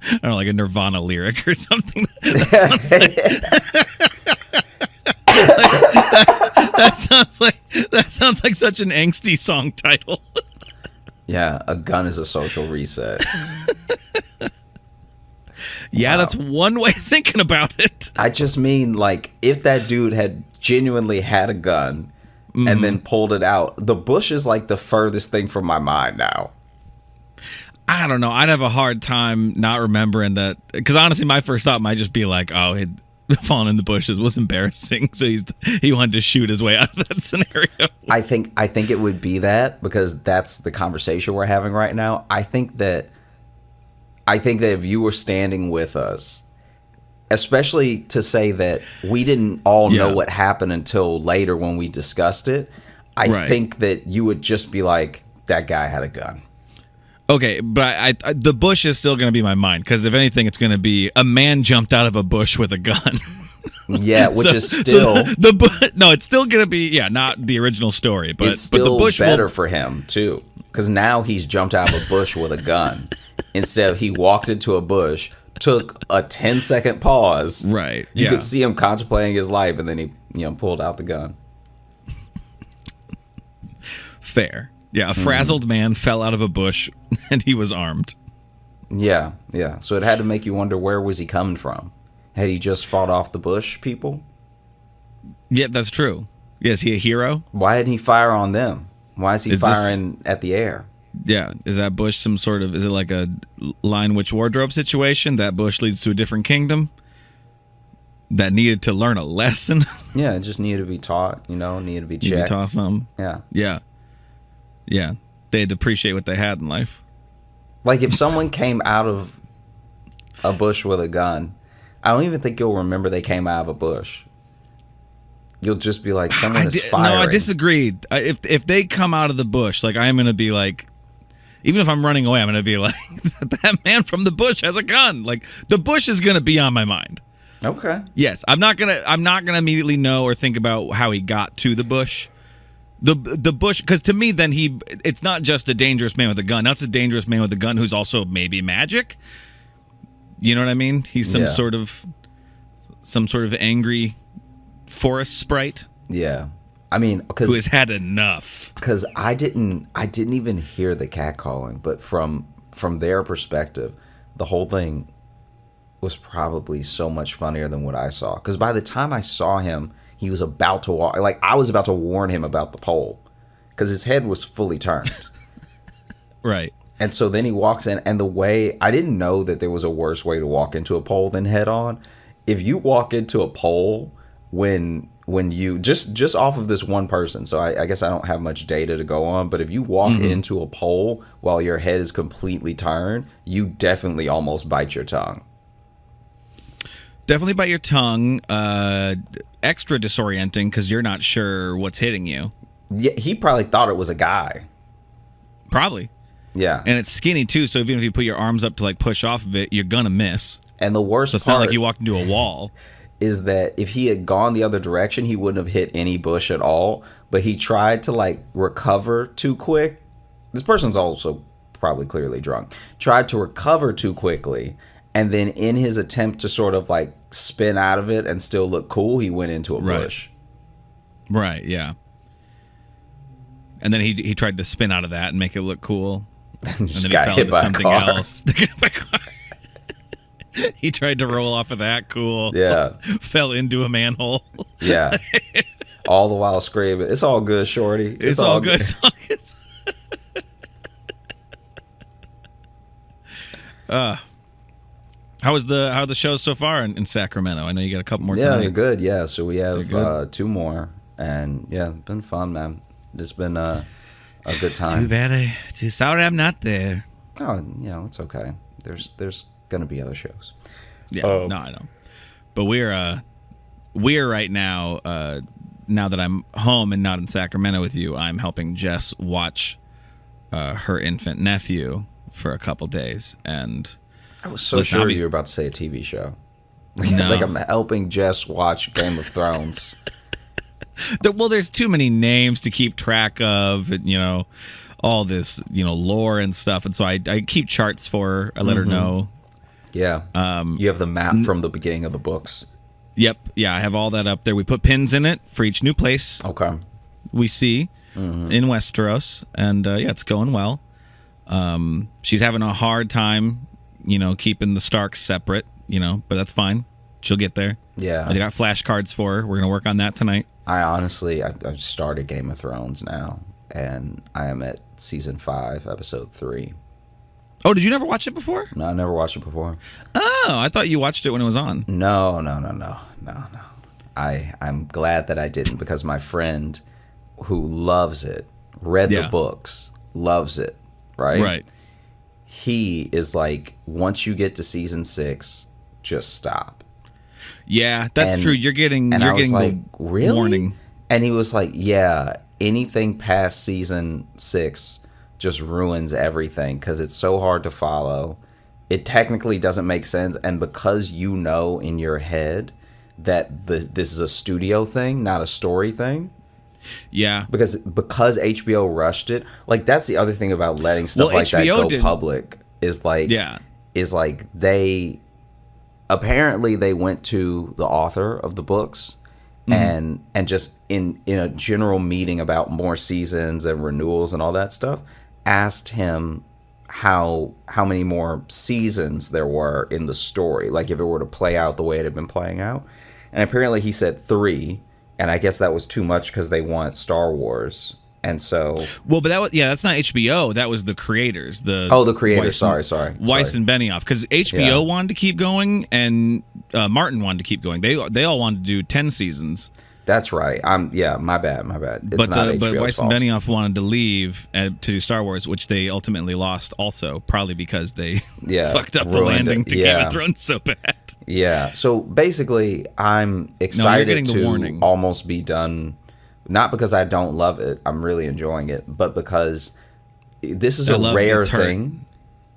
I don't know, like a Nirvana lyric or something. That sounds like such an angsty song title. Yeah, a gun is a social reset. Yeah, Wow. that's one way of thinking about it. I just mean, like, if that dude had genuinely had a gun and then pulled it out, the bush is like the furthest thing from my mind now. I don't know. I'd have a hard time not remembering that, because honestly, my first thought might just be like, oh, he'd fallen in the bushes was embarrassing, so he wanted to shoot his way out of that scenario. I think it would be that, because that's the conversation we're having right now. I think that if you were standing with us, especially to say that we didn't all know what happened until later when we discussed it, I think that you would just be like, that guy had a gun. Okay, but I the bush is still going to be my mind, because if anything, it's going to be a man jumped out of a bush with a gun. Yeah, which is still no, it's still going to be not the original story, but it's still the bush better for him too, because now he's jumped out of a bush with a gun instead of he walked into a bush, took a 10-second pause. Right, you could see him contemplating his life, and then he pulled out the gun. Fair. Yeah, a frazzled man fell out of a bush, and he was armed. Yeah. So it had to make you wonder, where was he coming from? Had he just fought off the bush people? Yeah, that's true. Is he a hero? Why didn't he fire on them? Why is he firing at the air? Yeah, is that bush some sort of, is it like a Lion Witch wardrobe situation? That bush leads to a different kingdom that needed to learn a lesson? Yeah, it just needed to be taught, needed to be checked. Needed to be taught something. Yeah, they had to appreciate what they had in life. Like, if someone came out of a bush with a gun, I don't even think you'll remember they came out of a bush. You'll just be like, someone is firing. No, I disagreed. If they come out of the bush, like, I'm going to be like, even if I'm running away, I'm going to be like, that man from the bush has a gun. Like, the bush is going to be on my mind. Okay. Yes, I'm not gonna immediately know or think about how he got to the bush. The bush, because to me, then it's not just a dangerous man with a gun. That's a dangerous man with a gun who's also maybe magic. You know what I mean? He's some sort of angry forest sprite. Yeah, I mean, because who has had enough. Because I didn't even hear the catcalling, but from their perspective, the whole thing was probably so much funnier than what I saw. Because by the time I saw him, he was about to walk. Like, I was about to warn him about the pole, because his head was fully turned. Right. And so then he walks in, and the way, I didn't know that there was a worse way to walk into a pole than head on. If you walk into a pole when you just off of this one person, so I guess I don't have much data to go on, but if you walk into a pole while your head is completely turned, you definitely almost bite your tongue. Definitely bite your tongue. Extra disorienting, because you're not sure what's hitting you. Yeah, he probably thought it was a guy. Probably. Yeah. And it's skinny too, so even if you put your arms up to like push off of it, you're gonna miss. And the worst so it's part not like you walked into a wall. Is that if he had gone the other direction, he wouldn't have hit any bush at all. But he tried to like recover too quick. This person's also probably clearly drunk. Tried to recover too quickly. And then in his attempt to sort of like spin out of it and still look cool, he went into a bush. Right, yeah. And then he tried to spin out of that and make it look cool. And then he fell into something else. He tried to roll off of that. Cool. Yeah. Fell into a manhole. Yeah. All the while screaming, "It's all good, shorty. It's all good." How are the shows so far in Sacramento? I know you got a couple more. Yeah, they're good. Yeah, so we have 2 more, and yeah, it's been fun, man. It's been a good time. Too bad. Too sorry I'm not there. Oh, it's okay. There's gonna be other shows. Yeah, no, I know. But we're right now. Now that I'm home and not in Sacramento with you, I'm helping Jess watch her infant nephew for a couple days, and I was so sure you were about to say a TV show. No. Like, I'm helping Jess watch Game of Thrones. Well, there's too many names to keep track of, and all this lore and stuff, and so I keep charts for her. I let her know. Yeah. You have the map from the beginning of the books. Yep. Yeah, I have all that up there. We put pins in it for each new place Okay. we see in Westeros, and yeah, it's going well. She's having a hard time, keeping the Starks separate, but that's fine. She'll get there. Yeah. I got flashcards for her. We're going to work on that tonight. I've started Game of Thrones now, and I am at season 5, episode 3. Oh, did you never watch it before? No, I never watched it before. Oh, I thought you watched it when it was on. No. I'm glad that I didn't, because my friend who loves it, read the books, loves it, right? Right. He is like, once you get to season 6, just stop. Yeah, that's true. You're getting like, really? Warning. And he was like, yeah, anything past season 6 just ruins everything because it's so hard to follow. It technically doesn't make sense, and because in your head that this is a studio thing, not a story thing. Yeah. Because HBO rushed it. Like, that's the other thing about letting stuff like that go public is like they apparently they went to the author of the books and just in a general meeting about more seasons and renewals and all that stuff, asked him how many more seasons there were in the story, like if it were to play out the way it had been playing out. And apparently he said 3, and I guess that was too much because they want Star Wars. And so, well, but that's not HBO. That was the creators. The creators. Sorry. Weiss and Benioff, because HBO wanted to keep going, and Martin wanted to keep going. They all wanted to do 10 seasons. That's right. My bad. It's not HBO's but Weiss fault. and Benioff wanted to leave to do Star Wars, which they ultimately lost. Also, probably because they fucked up the landing to Game of Thrones so bad. Yeah. So basically, I'm excited to almost be done. Not because I don't love it. I'm really enjoying it, but because this is a rare thing.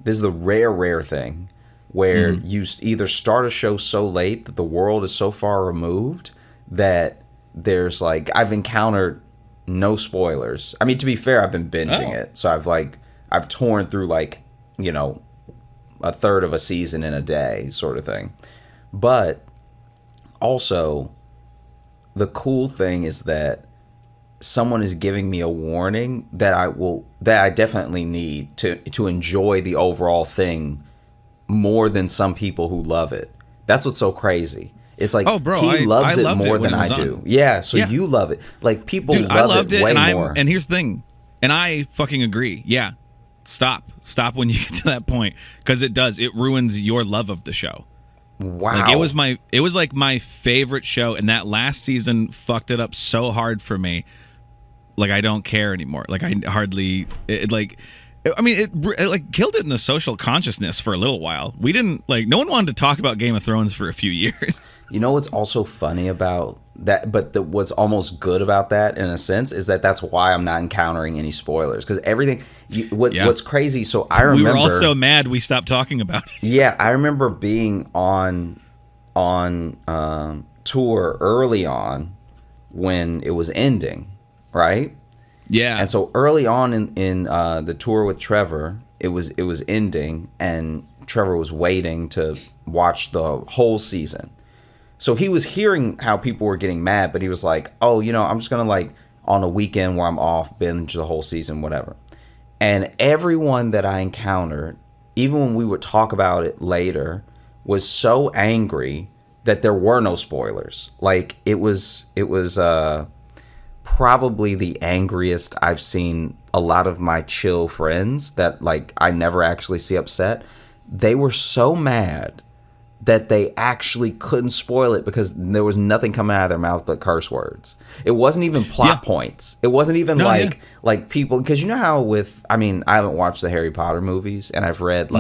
This is the rare thing where you either start a show so late that the world is so far removed that there's like, I've encountered no spoilers. I mean, to be fair, I've been binging it. So I've torn through like, a third of a season in a day sort of thing. But also, the cool thing is that someone is giving me a warning that I definitely need to enjoy the overall thing more than some people who love it. That's what's so crazy. It's like, he loves it more than I do. Yeah, so you love it. Like, people love it way more. And here's the thing, and I fucking agree. Yeah, stop when you get to that point, because it ruins your love of the show. Wow. Like, it was like my favorite show, and that last season fucked it up so hard for me. Like, I don't care anymore. Like, I hardly it killed it in the social consciousness for a little while. We didn't no one wanted to talk about Game of Thrones for a few years. You know what's also funny about that, but what's almost good about that in a sense is that that's why I'm not encountering any spoilers, because everything. What's crazy? So I remember we were all so mad we stopped talking about it. Yeah, I remember being on tour early on when it was ending, right? Yeah. And so early on in the tour with Trevor, it was ending, and Trevor was waiting to watch the whole season. So he was hearing how people were getting mad, but he was like, oh, I'm just going to on a weekend where I'm off, binge the whole season, whatever. And everyone that I encountered, even when we would talk about it later, was so angry that there were no spoilers. Like, it was probably the angriest I've seen a lot of my chill friends that I never actually see upset. They were so mad that they actually couldn't spoil it because there was nothing coming out of their mouth but curse words. It wasn't even plot points. It wasn't even like people, because you know how I haven't watched the Harry Potter movies, and I've read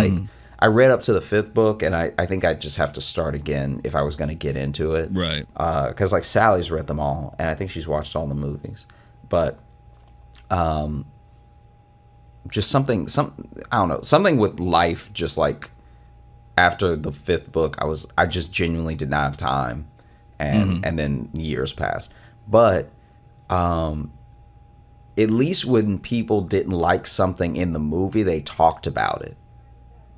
I read up to the 5th book, and I think I'd just have to start again if I was going to get into it. Right. Because Sally's read them all, and I think she's watched all the movies. But just something I don't know, something with life, just after the 5th book, I just genuinely did not have time, and then years passed. But at least when people didn't like something in the movie, they talked about it.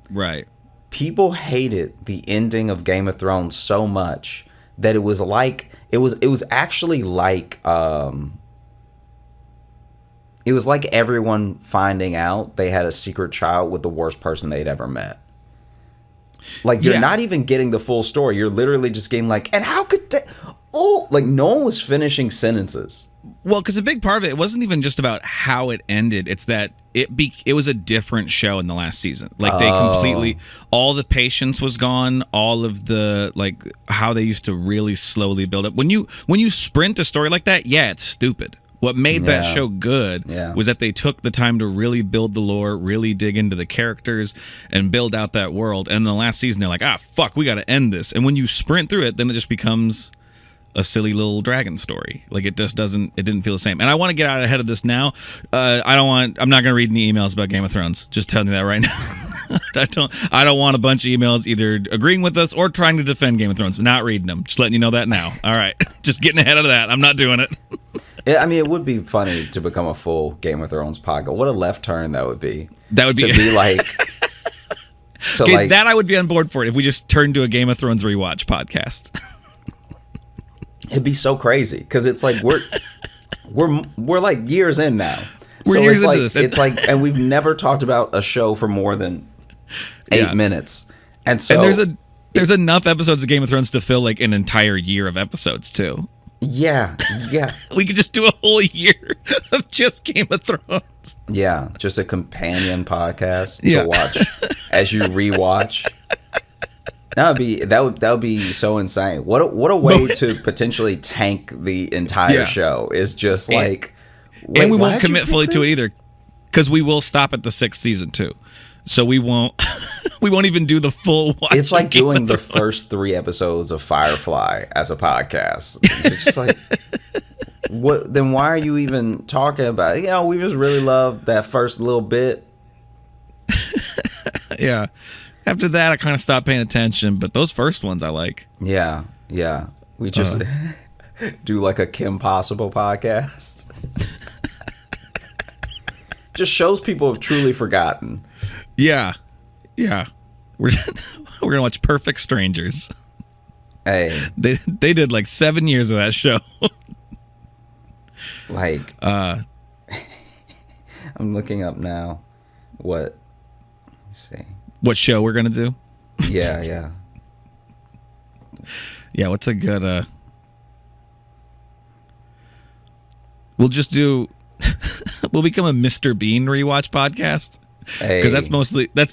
Right. people hated the ending of Game of Thrones so much that it was like it was actually like it was like everyone finding out they had a secret child with the worst person they'd ever met. Like, you're not even getting the full story. You're literally just getting like, and how could that? Oh, like no one was finishing sentences. Well, because a big part of it wasn't even just about how it ended. It's that it was a different show in the last season. Like they completely, all the patience was gone. All of the like how they used to really slowly build up. When you sprint a story like that, yeah, it's stupid. What made that show good was that they took the time to really build the lore, really dig into the characters, and build out that world. And in the last season, they're like, fuck, we got to end this. And when you sprint through it, then it just becomes a silly little dragon story. Like it didn't feel the same. And I want to get out ahead of this now. I'm not going to read any emails about Game of Thrones. Just telling you that right now. I don't want a bunch of emails either agreeing with us or trying to defend Game of Thrones. I'm not reading them. Just letting you know that now. All right. Just getting ahead of that. I'm not doing it. I mean, it would be funny to become a full Game of Thrones podcast. What a left turn that would be. That would be to be like. Okay, that I would be on board for it if we just turned to a Game of Thrones rewatch podcast. It'd be so crazy because it's like we're like years in now. We're years into this. It's like, and we've never talked about a show for more than 8 minutes. And so there's enough episodes of Game of Thrones to fill like an entire year of episodes too. Yeah. We could just do a whole year of just Game of Thrones. Yeah, just a companion podcast to watch as you rewatch. That would be so insane. What a way to potentially tank the entire show is just like. And we won't commit fully to it either, because we will stop at the 6th season too. So we won't even do the full watch. It's like doing the first 3 episodes of Firefly as a podcast. It's just like, what? Then why are you even talking about it? We just really loved that first little bit. Yeah. After that, I kind of stopped paying attention, but those first ones I like. Yeah. We just do like a Kim Possible podcast. Just shows people have truly forgotten. Yeah. We're gonna watch Perfect Strangers. Hey, they did like 7 years of that show. Like, I'm looking up now. Let's see. What show we're gonna do? Yeah. Yeah. What's a good? We'll just do. We'll become a Mr. Bean rewatch podcast. Because that's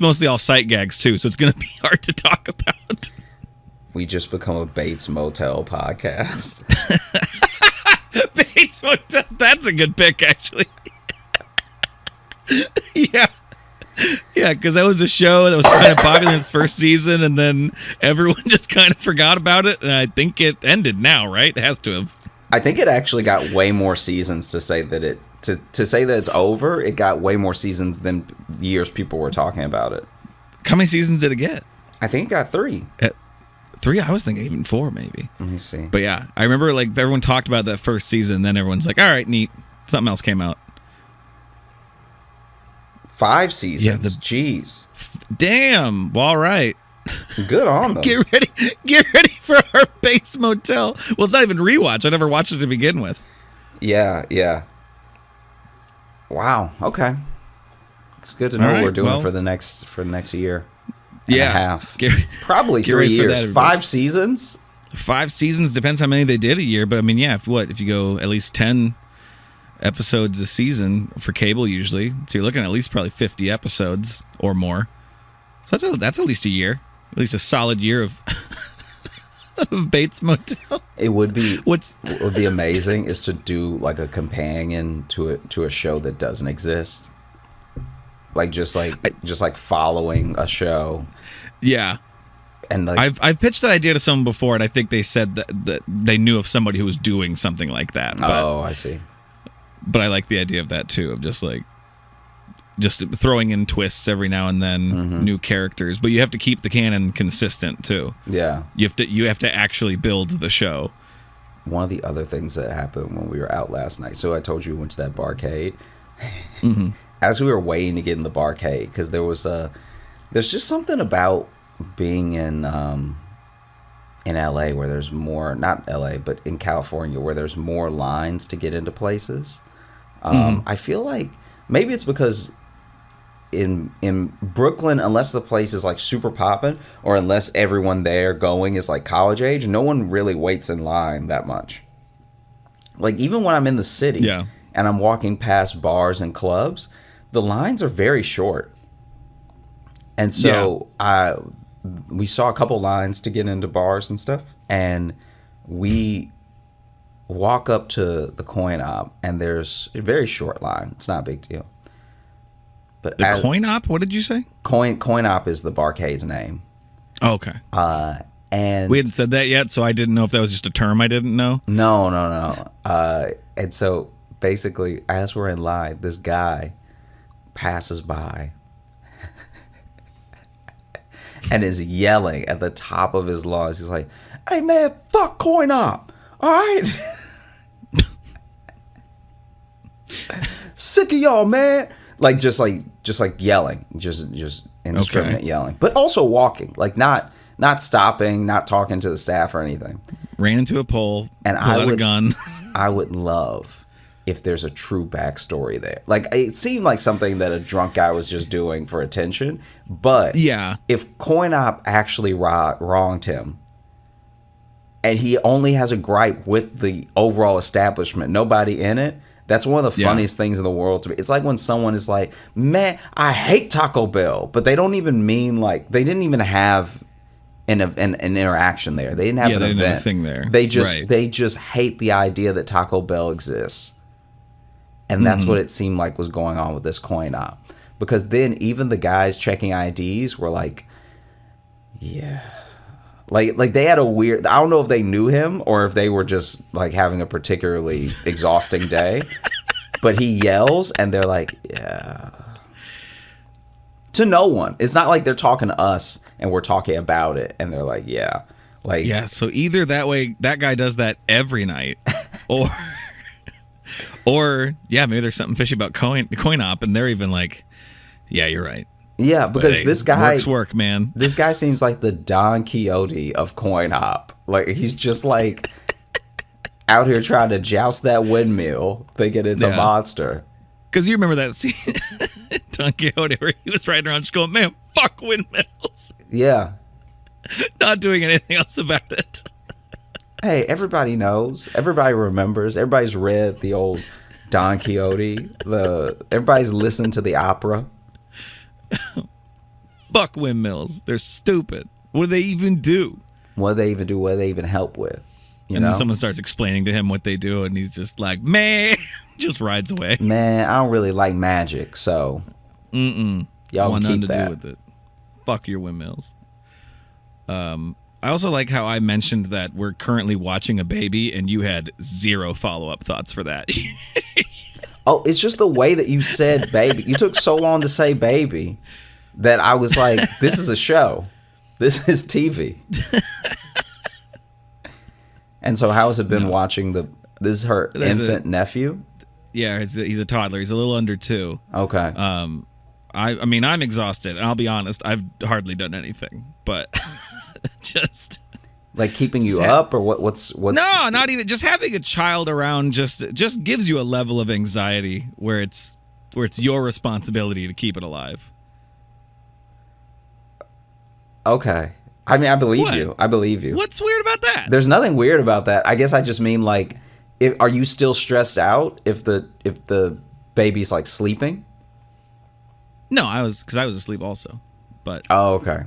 mostly all sight gags too, so it's gonna be hard to talk about. We just become a Bates Motel podcast. Bates Motel, that's a good pick, actually. Yeah, because that was a show that was kind of popular in its first season, and then everyone just kind of forgot about it, and I think it ended now, right? It has to have. I think it actually got way more seasons to say that to say that it's over. It got way more seasons than years people were talking about it. How many seasons did it get? I think it got 3. 3? I was thinking even 4, maybe. Let me see. But yeah, I remember like everyone talked about that first season, and then everyone's like, "All right, neat." Something else came out. 5 seasons. Jeez. Damn. Well, all right. Good on them. Get ready for our Bates Motel. Well, it's not even rewatch. I never watched it to begin with. Yeah. Wow. Okay. It's good to know what we're doing for the next year. And a half. Probably 3 years. 5 seasons. 5 seasons depends how many they did a year, but I mean, yeah. If you go at least 10 episodes a season for cable usually, so you're looking at least probably 50 episodes or more. So that's at least a year, at least a solid year of Bates Motel. It would be what would be amazing is to do like a companion to a show that doesn't exist, like just like following a show. Yeah. And like, I've pitched that idea to someone before, and I think they said that they knew of somebody who was doing something like that. But, I see. But I like the idea of that too, of just throwing in twists every now and then, new characters. But you have to keep the canon consistent too. Yeah. You have to actually build the show. One of the other things that happened when we were out last night. So I told you we went to that barcade. Mm-hmm. As we were waiting to get in the barcade, because there's just something about being in LA where there's more, not LA, but in California where there's more lines to get into places. I feel like maybe it's because in Brooklyn, unless the place is like super poppin', or unless everyone there going is like college age, no one really waits in line that much. Like even when I'm in the city and I'm walking past bars and clubs, the lines are very short. And so we saw a couple lines to get into bars and stuff, and we walk up to the coin op, and there's a very short line. It's not a big deal. But the coin op? What did you say? Coin op is the barcade's name. Oh, okay. And we hadn't said that yet, so I didn't know if that was just a term I didn't know. No. And so basically, as we're in line, this guy passes by and is yelling at the top of his lungs. He's like, "Hey man, fuck coin op, all right? Sick of y'all, man." Like just yelling, just indiscriminate yelling, but also walking, like not stopping, not talking to the staff or anything. Ran into a pole and pulled out a gun. I would love if there's a true backstory there. Like it seemed like something that a drunk guy was just doing for attention, but if coin op actually wronged him, and he only has a gripe with the overall establishment, nobody in it. That's one of the funniest things in the world to me. It's like when someone is like, "Man, I hate Taco Bell," but they don't even mean like they didn't even have an interaction there. They didn't have an event. Have a thing there. They just hate the idea that Taco Bell exists, and that's what it seemed like was going on with this coin op. Because then even the guys checking IDs were like, "Yeah." Like they had a weird, I don't know if they knew him or if they were just like having a particularly exhausting day, but he yells and they're like, "Yeah." To no one. It's not like they're talking to us and we're talking about it and they're like, "Yeah." Like, yeah, so either that way that guy does that every night or maybe there's something fishy about coin op and they're even like, "Yeah, you're right." Yeah, because this guy work, man. This guy seems like the Don Quixote of coin op. Like he's just like out here trying to joust that windmill, thinking it's a monster. Because you remember that scene, Don Quixote, where he was riding around just going, "Man, fuck windmills." Yeah, not doing anything else about it. Hey, everybody knows. Everybody remembers. Everybody's read the old Don Quixote. Everybody's listened to the opera. Fuck windmills. They're stupid. What do they even do? What do they even do? What do they even help with? Then someone starts explaining to him what they do, and he's just like, "Man," just rides away. "Man, I don't really like magic, so y'all want keep nothing to do with it. Fuck your windmills." I also like how I mentioned that we're currently watching a baby, and you had zero follow-up thoughts for that. Oh, it's just the way that you said baby. You took so long to say baby that I was like, this is a show. This is TV. And so how has it been watching this is her infant nephew? Yeah, he's a toddler. He's a little under 2. Okay. I mean, I'm exhausted. And I'll be honest, I've hardly done anything. But just... Like keeping you up, or what's No, not even. Just having a child around just gives you a level of anxiety where it's your responsibility to keep it alive. Okay. I mean, I believe you. I believe you. What's weird about that? There's nothing weird about that. I guess I just mean like, are you still stressed out if the baby's like sleeping? No, because I was asleep also. But okay.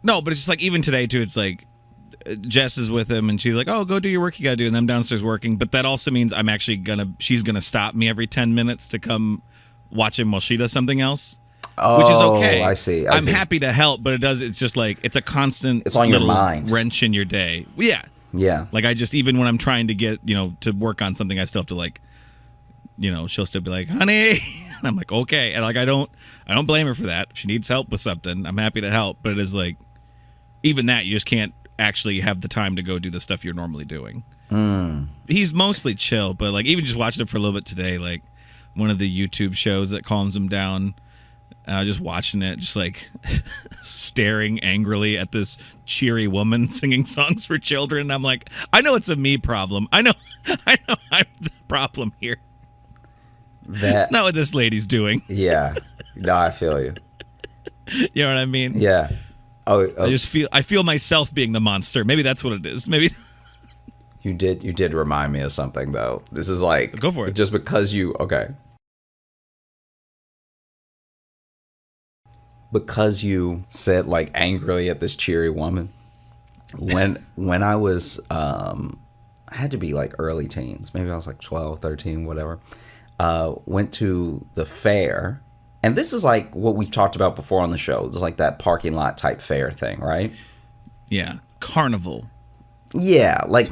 No, but it's just like even today too. It's like Jess is with him and she's like, "Oh, go do your work you gotta do," and I'm downstairs working. But that also means I'm actually she's gonna stop me every 10 minutes to come watch him while she does something else. Which is okay. I see. I'm happy to help, but it's just like it's a constant. It's on your mind. Wrench in your day. Yeah. Yeah. Like even when I'm trying to get to work on something, I still have to like, she'll still be like, "Honey," and I'm like, "Okay," and like I don't blame her for that. If she needs help with something, I'm happy to help. But it is like, even that you just can't actually have the time to go do the stuff you're normally doing. He's mostly chill, but like even just watching it for a little bit today, like one of the YouTube shows that calms him down, And I was just watching it, just like staring angrily at this cheery woman singing songs for children. I'm like, I know it's a me problem. I know I'm the problem here. That's not what this lady's doing. Yeah. No, I feel you. You know what I mean? Yeah. Oh. I feel myself being the monster. Maybe that's what it is. Maybe You did remind me of something though. This is like, go for it. Just because you because you said like angrily at this cheery woman. When I was I had to be like early teens, maybe I was like 12, 13, whatever. Went to the fair, and this is like what we've talked about before on the show. It's like that parking lot type fair thing, right? Yeah, carnival. Yeah, like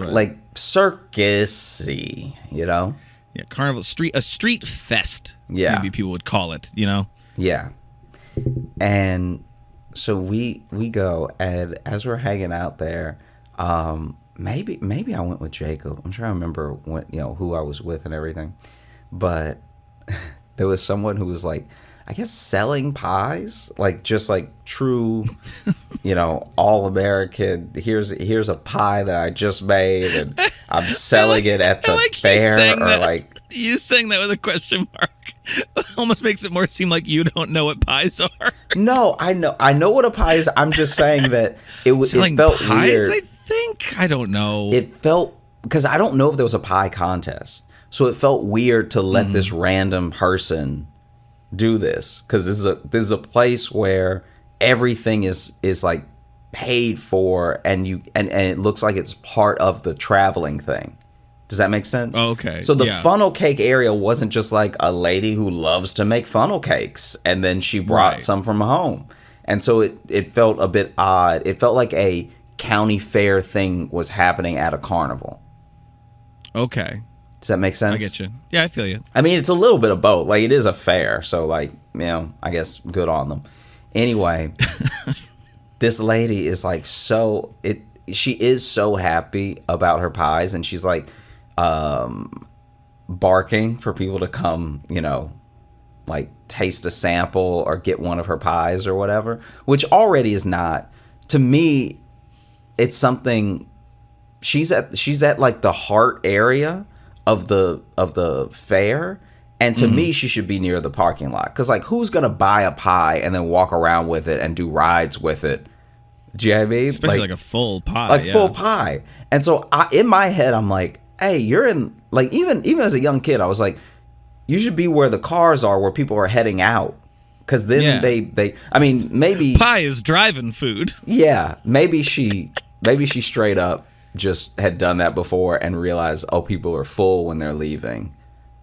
circusy, you know? Yeah, carnival, a street fest. Yeah, maybe people would call it, you know? Yeah, and so we go, and as we're hanging out there, maybe I went with Jacob. I'm trying to remember who I was with and everything. But there was someone who was like, I guess selling pies, like just like true, all American. Here's a pie that I just made, and I'm selling it at the fair. Or like you saying that with a question mark almost makes it more seem like you don't know what pies are. No, I know what a pie is. I'm just saying that it felt pies, weird. I think I don't know. It felt, because I don't know if there was a pie contest. So it felt weird to let this random person do this, because this is a place where everything is like paid for, and it looks like it's part of the traveling thing. Does that make sense? Oh, okay. So the funnel cake area wasn't just like a lady who loves to make funnel cakes and then she brought some from home. And so it felt a bit odd. It felt like a county fair thing was happening at a carnival. Okay. Does that make sense? I get you. Yeah, I feel you. I mean, it's a little bit of both. Like, it is a fair, so like, I guess good on them. Anyway, this lady is like she is so happy about her pies, and she's like barking for people to come, like taste a sample or get one of her pies or whatever, which already is not, to me, it's something. She's at like the heart area of the fair, and to me she should be near the parking lot, because like, who's gonna buy a pie and then walk around with it and do rides with it? Do you know what I mean? Especially like a full pie, full pie. And so in my head I'm like, hey, you're in, like, even as a young kid I was like, you should be where the cars are, where people are heading out, because then they I mean, maybe pie is driving food. Yeah, maybe she straight up just had done that before and realized, oh, people are full when they're leaving,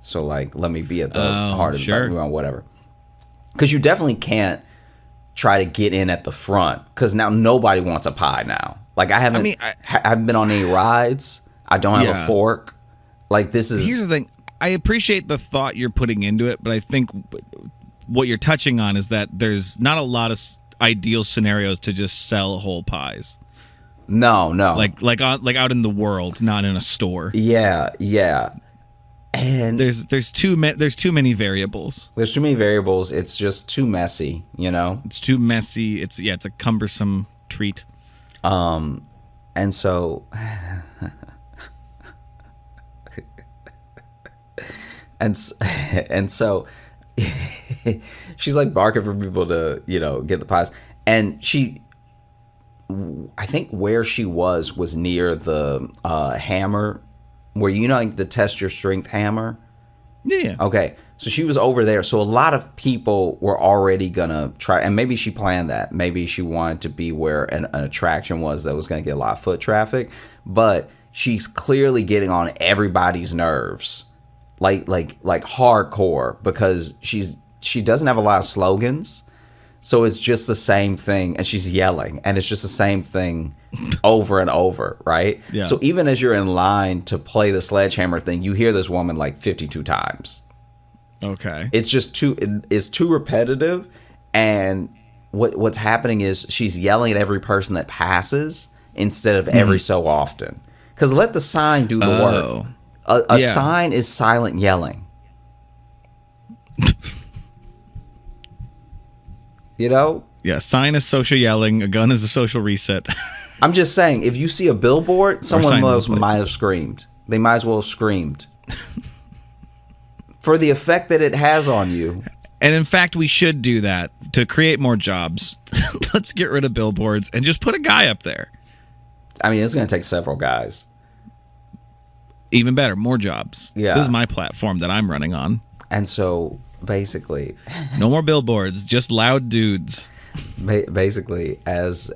so like, let me be at the heart of the whatever. Because you definitely can't try to get in at the front, because now nobody wants a pie now. Like, I haven't been on any rides. I don't have a fork. Like, this is, here's the thing. I appreciate the thought you're putting into it, but I think what you're touching on is that there's not a lot of ideal scenarios to just sell whole pies. No. Like out in the world, not in a store. Yeah. And there's too many variables. There's too many variables. It's just too messy, It's too messy. It's a cumbersome treat. And so and so she's like barking for people to, get the pies. And I think where she was near the hammer, where like the test your strength hammer. Yeah. Okay. So she was over there. So a lot of people were already gonna try, and maybe she planned that. Maybe she wanted to be where an attraction was that was gonna get a lot of foot traffic. But she's clearly getting on everybody's nerves, like hardcore, because she doesn't have a lot of slogans. So it's just the same thing, and she's yelling, and it's just the same thing over and over, right? Yeah. So even as you're in line to play the sledgehammer thing, you hear this woman like 52 times. Okay. It's just too repetitive, and what's happening is she's yelling at every person that passes instead of every so often. Because let the sign do the work. A sign is silent yelling. You know? Yeah, sign is social yelling. A gun is a social reset. I'm just saying, if you see a billboard, someone sign else display. might have screamed. They might as well have screamed. For the effect that it has on you. And in fact, we should do that to create more jobs. Let's get rid of billboards and just put a guy up there. I mean, it's going to take several guys. Even better, more jobs. Yeah. This is my platform that I'm running on. And so, basically... No more billboards, just loud dudes. Basically, as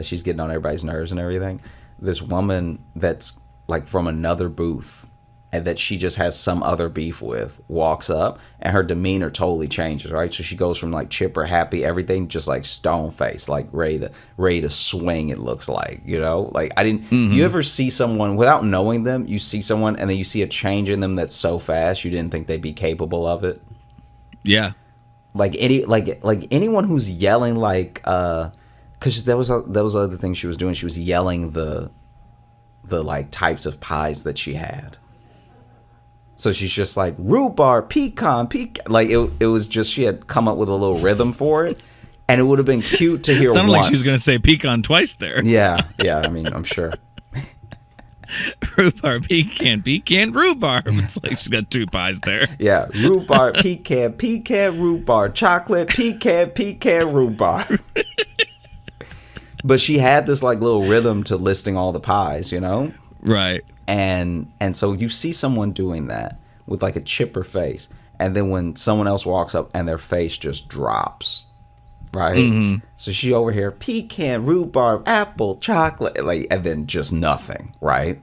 she's getting on everybody's nerves and everything, this woman that's like from another booth and that she just has some other beef with walks up, and her demeanor totally changes, right? So she goes from like chipper, happy, everything, just like stone face, like ready to swing. It looks like, you know, like I didn't. You ever see someone without knowing them? You see someone and then you see a change in them that's so fast you didn't think they'd be capable of it. Yeah. Like anyone who's yelling, like because that was the other thing she was doing. She was yelling the like types of pies that she had. So she's just like rhubarb, pecan. Like it was just, she had come up with a little rhythm for it, and it would have been cute to hear. Sounded once. like she was going to say pecan twice there. Yeah. I mean, I'm sure. Rhubarb, pecan, rhubarb. It's like she's got two pies there. Yeah, rhubarb, pecan, rhubarb, chocolate, pecan, rhubarb. But she had this like little rhythm to listing all the pies, you know? Right. And so you see someone doing that with like a chipper face, and then when someone else walks up and their face just drops, right? So she over here, pecan, rhubarb, apple, chocolate, like, and then just nothing, right?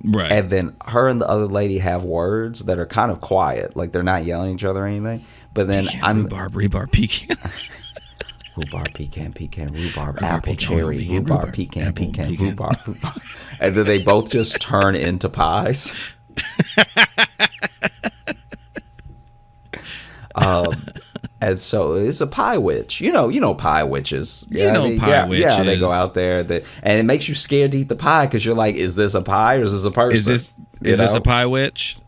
Right. And then her and the other lady have words that are kind of quiet, like they're not yelling at each other or anything. But then pecan, rhubarb, pecan. Rhubarb, pecan, rhubarb, apple, cherry, rhubarb, pecan, rhubarb. And then they both just turn into pies. And so it's a pie witch. You know pie witches. Pie witches. Yeah, they go out there, and it makes you scared to eat the pie because you're like, is this a pie or is this a person? Is this a pie witch?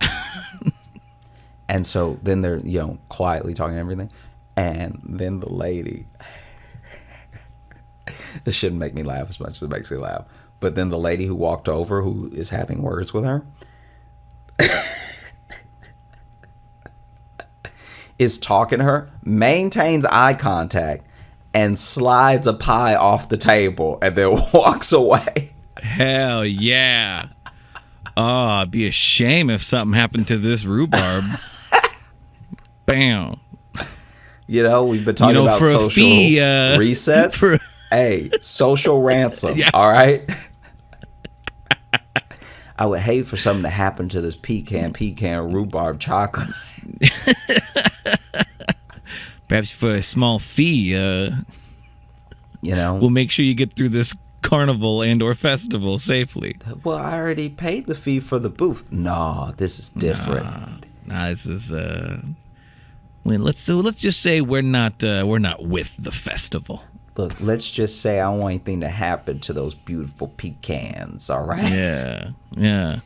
And so then they're, quietly talking and everything. And then the lady, this shouldn't make me laugh as much as it makes me laugh. But then the lady who walked over, who is having words with her, is talking to her, maintains eye contact, and slides a pie off the table and then walks away. Hell yeah. Oh, it'd be a shame if something happened to this rhubarb. Bam. We've been talking about for a social fee, resets. Hey, social ransom. Yeah. All right. I would hate for something to happen to this pecan, rhubarb chocolate. Perhaps for a small fee, we'll make sure you get through this carnival and or festival safely. Well, I already paid the fee for the booth. No, this is different. Nah, this is let's just say we're not with the festival. Look, let's just say I don't want anything to happen to those beautiful pecans, all right? Yeah.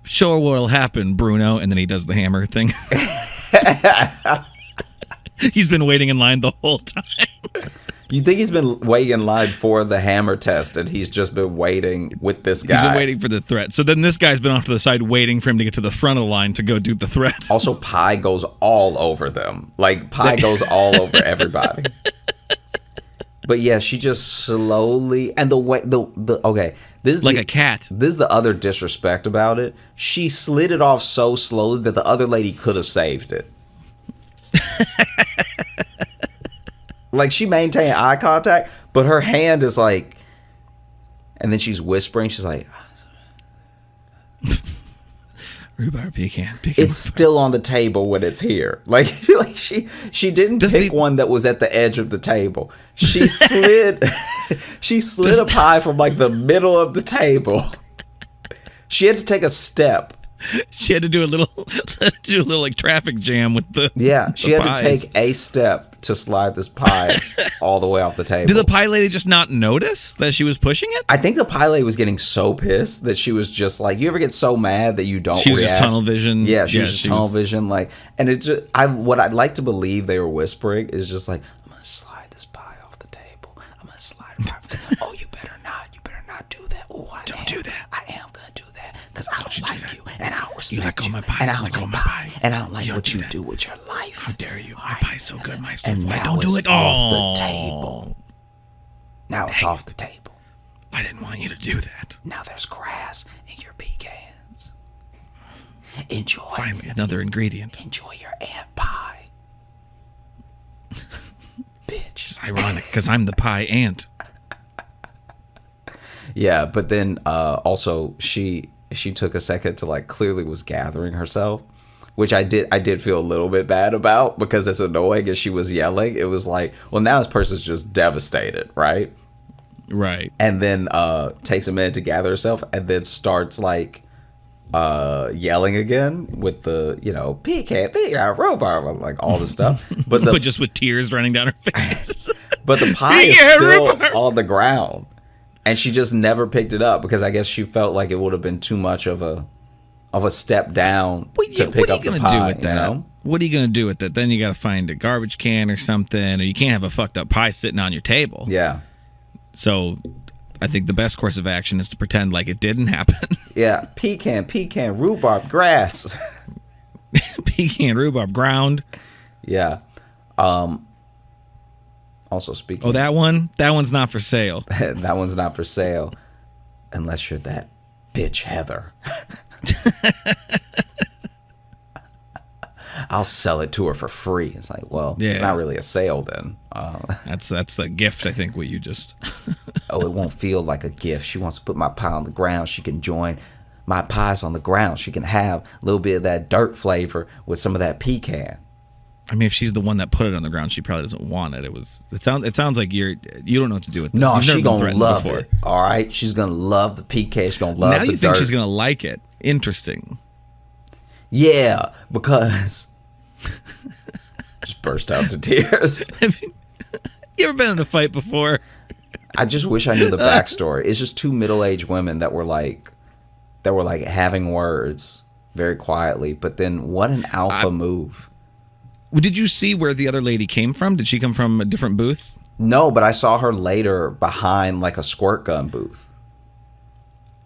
Sure what'll happen, Bruno. And then he does the hammer thing. He's been waiting in line the whole time. You think he's been waiting in line for the hammer test, and he's just been waiting with this guy? He's been waiting for the threat. So then this guy's been off to the side waiting for him to get to the front of the line to go do the threat. Also, pie goes all over them. Like, pie goes all over everybody. But yeah, she just slowly, and the way okay, this is like a cat. This is the other disrespect about it. She slid it off so slowly that the other lady could have saved it. Like, she maintained eye contact, but her hand is like, and then she's whispering. She's like, rhubarb, pecan. It's still on the table when it's here. Like she didn't pick one that was at the edge of the table. She slid a pie from like the middle of the table. She had to take a step She had to do a little like traffic jam with the She the had to pies. take a step to slide this pie all the way off the table. Did the pie lady just not notice that she was pushing it? I think the pie lady was getting so pissed that she was just like, you ever get so mad that you don't She was react? just tunnel vision. Yeah, she was just tunnel vision. Like, and it just, what I'd like to believe they were whispering is just like, I'm going to slide this pie off the table. I'm going to slide it off the table. Oh, you better not do that. Oh, Don't do that. I am going to do that because I don't like you and I don't respect You let go of my pie. and I You don't let go like of my pie. pie. And I don't like what do you that. do with your life. How dare you? My All right. pie's so good. My And now don't do it's it. off Oh. the table. Now it's off the table. I didn't want you to do that. Now there's grass in your pecans. Enjoy. Finally, another ingredient. Enjoy your ant pie. Bitch. It's ironic because I'm the pie ant. Yeah, but then also she took a second to like clearly was gathering herself, which I did feel a little bit bad about because as annoying as she was yelling, it was like, well, now this person's just devastated, right? Right. And then takes a minute to gather herself and then starts like yelling again with the, pecan, rhubarb, like all the stuff. But But just with tears running down her face. but the pie is Yeah, still rhubarb. on the ground. And she just never picked it up because I guess she felt like it would have been too much of a step down to pick up the pie. What are you gonna do with that? You know? What are you gonna do with that? Then you gotta find a garbage can or something, or you can't have a fucked up pie sitting on your table. Yeah. So I think the best course of action is to pretend like it didn't happen. Yeah. Pecan, rhubarb, grass. Pecan, rhubarb, ground. Yeah. Also speaking. Oh, that one's not for sale. That one's not for sale unless you're that bitch Heather. I'll sell it to her for free. It's like, well, it's Yeah. not really a sale then. That's a gift, I think, what you just Oh, it won't feel like a gift. She wants to put my pie on the ground. She can join my pies on the ground. She can have a little bit of that dirt flavor with some of that pecan. I mean, if she's the one that put it on the ground, she probably doesn't want it. It sounds like you don't know what to do with this. No, You've never she been gonna threatened love before. it. All right, she's gonna love the pecan. She's gonna love Now the you dirt. think she's gonna like it? Interesting. Yeah, because just burst out into tears. You ever been in a fight before? I just wish I knew the backstory. It's just two middle-aged women that were like having words very quietly, but then what an alpha move. Did you see where the other lady came from? Did she come from a different booth? No, but I saw her later behind like a squirt gun booth.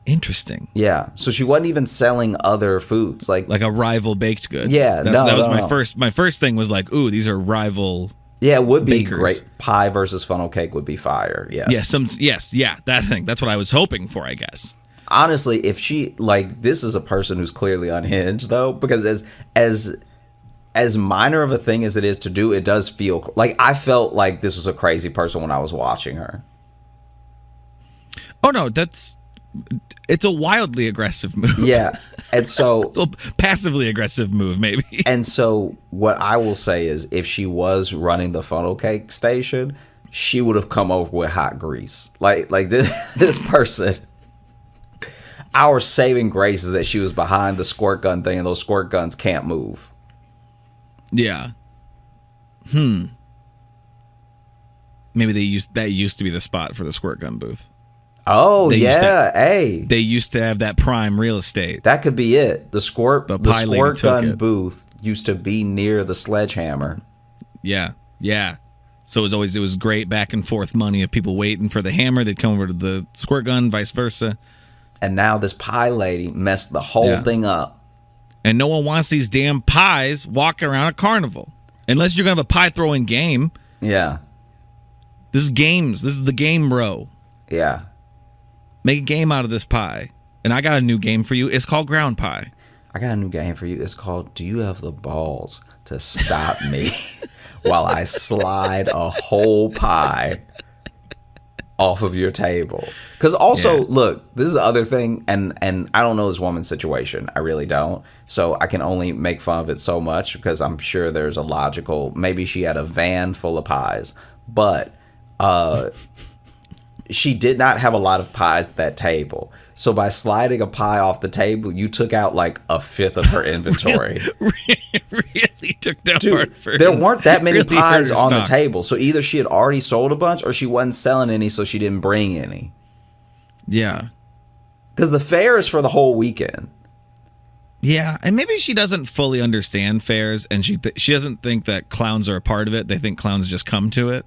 Interesting. Yeah, so she wasn't even selling other foods like Like a rival baked good. Yeah, that was no. my first thing was like, ooh, these are rival. yeah, it would be bakers. great. Pie versus funnel cake would be fire. Yes. That thing. That's what I was hoping for, I guess. Honestly, if she like this is a person who's clearly unhinged though, because as minor of a thing as it is to do, it does feel like I felt like this was a crazy person when I was watching her. Oh no, it's a wildly aggressive move. Yeah. And so Well, passively aggressive move, maybe. and so what I will say is if she was running the funnel cake station, she would have come over with hot grease. Like this person. Our saving grace is that she was behind the squirt gun thing and those squirt guns can't move. Yeah. Maybe that used to be the spot for the squirt gun booth. Oh, They used yeah. Hey. They used to have that prime real estate. That could be it. The squirt Pie Lady took gun it. booth used to be near the sledgehammer. Yeah. So it was great back and forth money of people waiting for the hammer. They'd come over to the squirt gun, vice versa. And now this pie lady messed the whole Yeah. thing up. And no one wants these damn pies walking around a carnival. Unless you're going to have a pie throwing game. Yeah. This is games. This is the game row. Yeah. Make a game out of this pie. And I got a new game for you. It's called ground pie. I got a new game for you. It's called Do You Have the Balls to Stop Me While I Slide a Whole Pie Off of Your Table? Because also, Yeah. look, this is the other thing, and I don't know this woman's situation. I really don't. So I can only make fun of it so much because I'm sure there's a logical, maybe she had a van full of pies. But she did not have a lot of pies at that table. So by sliding a pie off the table, you took out like a fifth of her inventory. really took down Dude, there weren't that many pies on the table. So either she had already sold a bunch or she wasn't selling any, so she didn't bring any. Yeah. Because the fair is for the whole weekend. Yeah, and maybe she doesn't fully understand fairs, and she doesn't think that clowns are a part of it. They think clowns just come to it.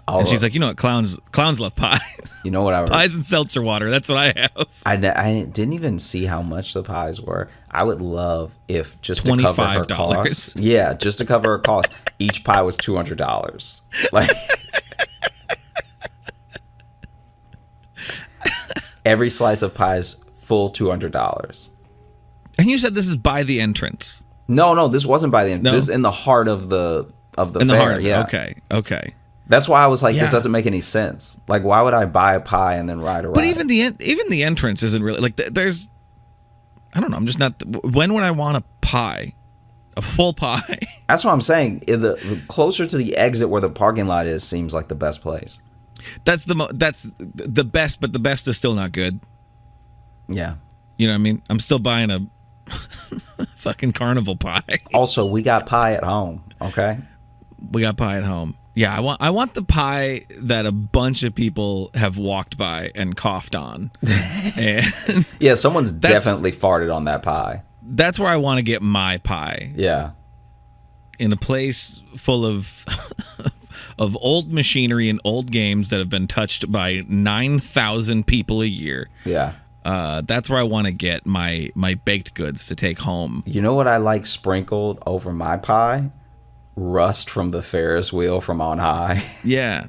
And she's like, you know what, clowns love pies. You know what I pies and seltzer water. That's what I have. I didn't even see how much the pies were. I would love if just to cover her costs. Yeah, just to cover her costs, each pie was $200. Like every slice of pie is full $200. And you said this is by the entrance. No, this wasn't by the entrance. No? This is in the heart of the in fair. The heart of it. Yeah. Okay. That's why I was like, this doesn't make any sense. Like, why would I buy a pie and then ride around? But even the entrance isn't really like there's. I don't know. I'm just not. When would I want a pie? A full pie. That's what I'm saying. The closer to the exit where the parking lot is seems like the best place. That's the best, but the best is still not good. Yeah. You know what I mean? I'm still buying a fucking carnival pie. Also, we got pie at home. Okay. We got pie at home. Yeah, I want the pie that a bunch of people have walked by and coughed on. And yeah, someone's definitely farted on that pie. That's where I want to get my pie. Yeah. In a place full of of old machinery and old games that have been touched by 9,000 people a year. Yeah. That's where I want to get my baked goods to take home. You know what I like sprinkled over my pie? Rust from the Ferris wheel from on high. Yeah.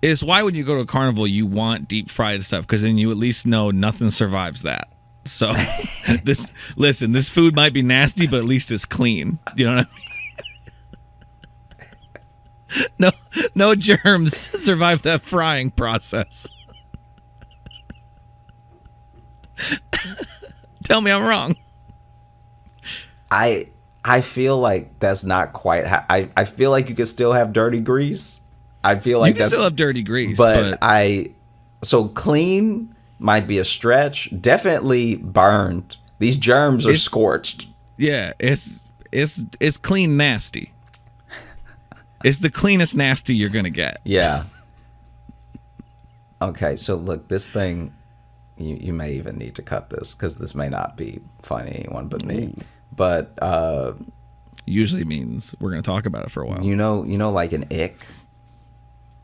It's why when you go to a carnival, you want deep fried stuff, because then you at least know nothing survives that. So this food might be nasty, but at least it's clean. You know what I mean? No germs survive that frying process. Tell me I'm wrong. I feel like that's not quite I feel like you could still have dirty grease. I feel like you can still have dirty grease, but so clean might be a stretch. Definitely burned. These germs are scorched. Yeah, it's clean nasty. It's the cleanest nasty you're gonna get. Yeah. Okay, so look, this thing, you may even need to cut this because this may not be funny to anyone but me. But usually means we're gonna talk about it for a while. You know, like an ick,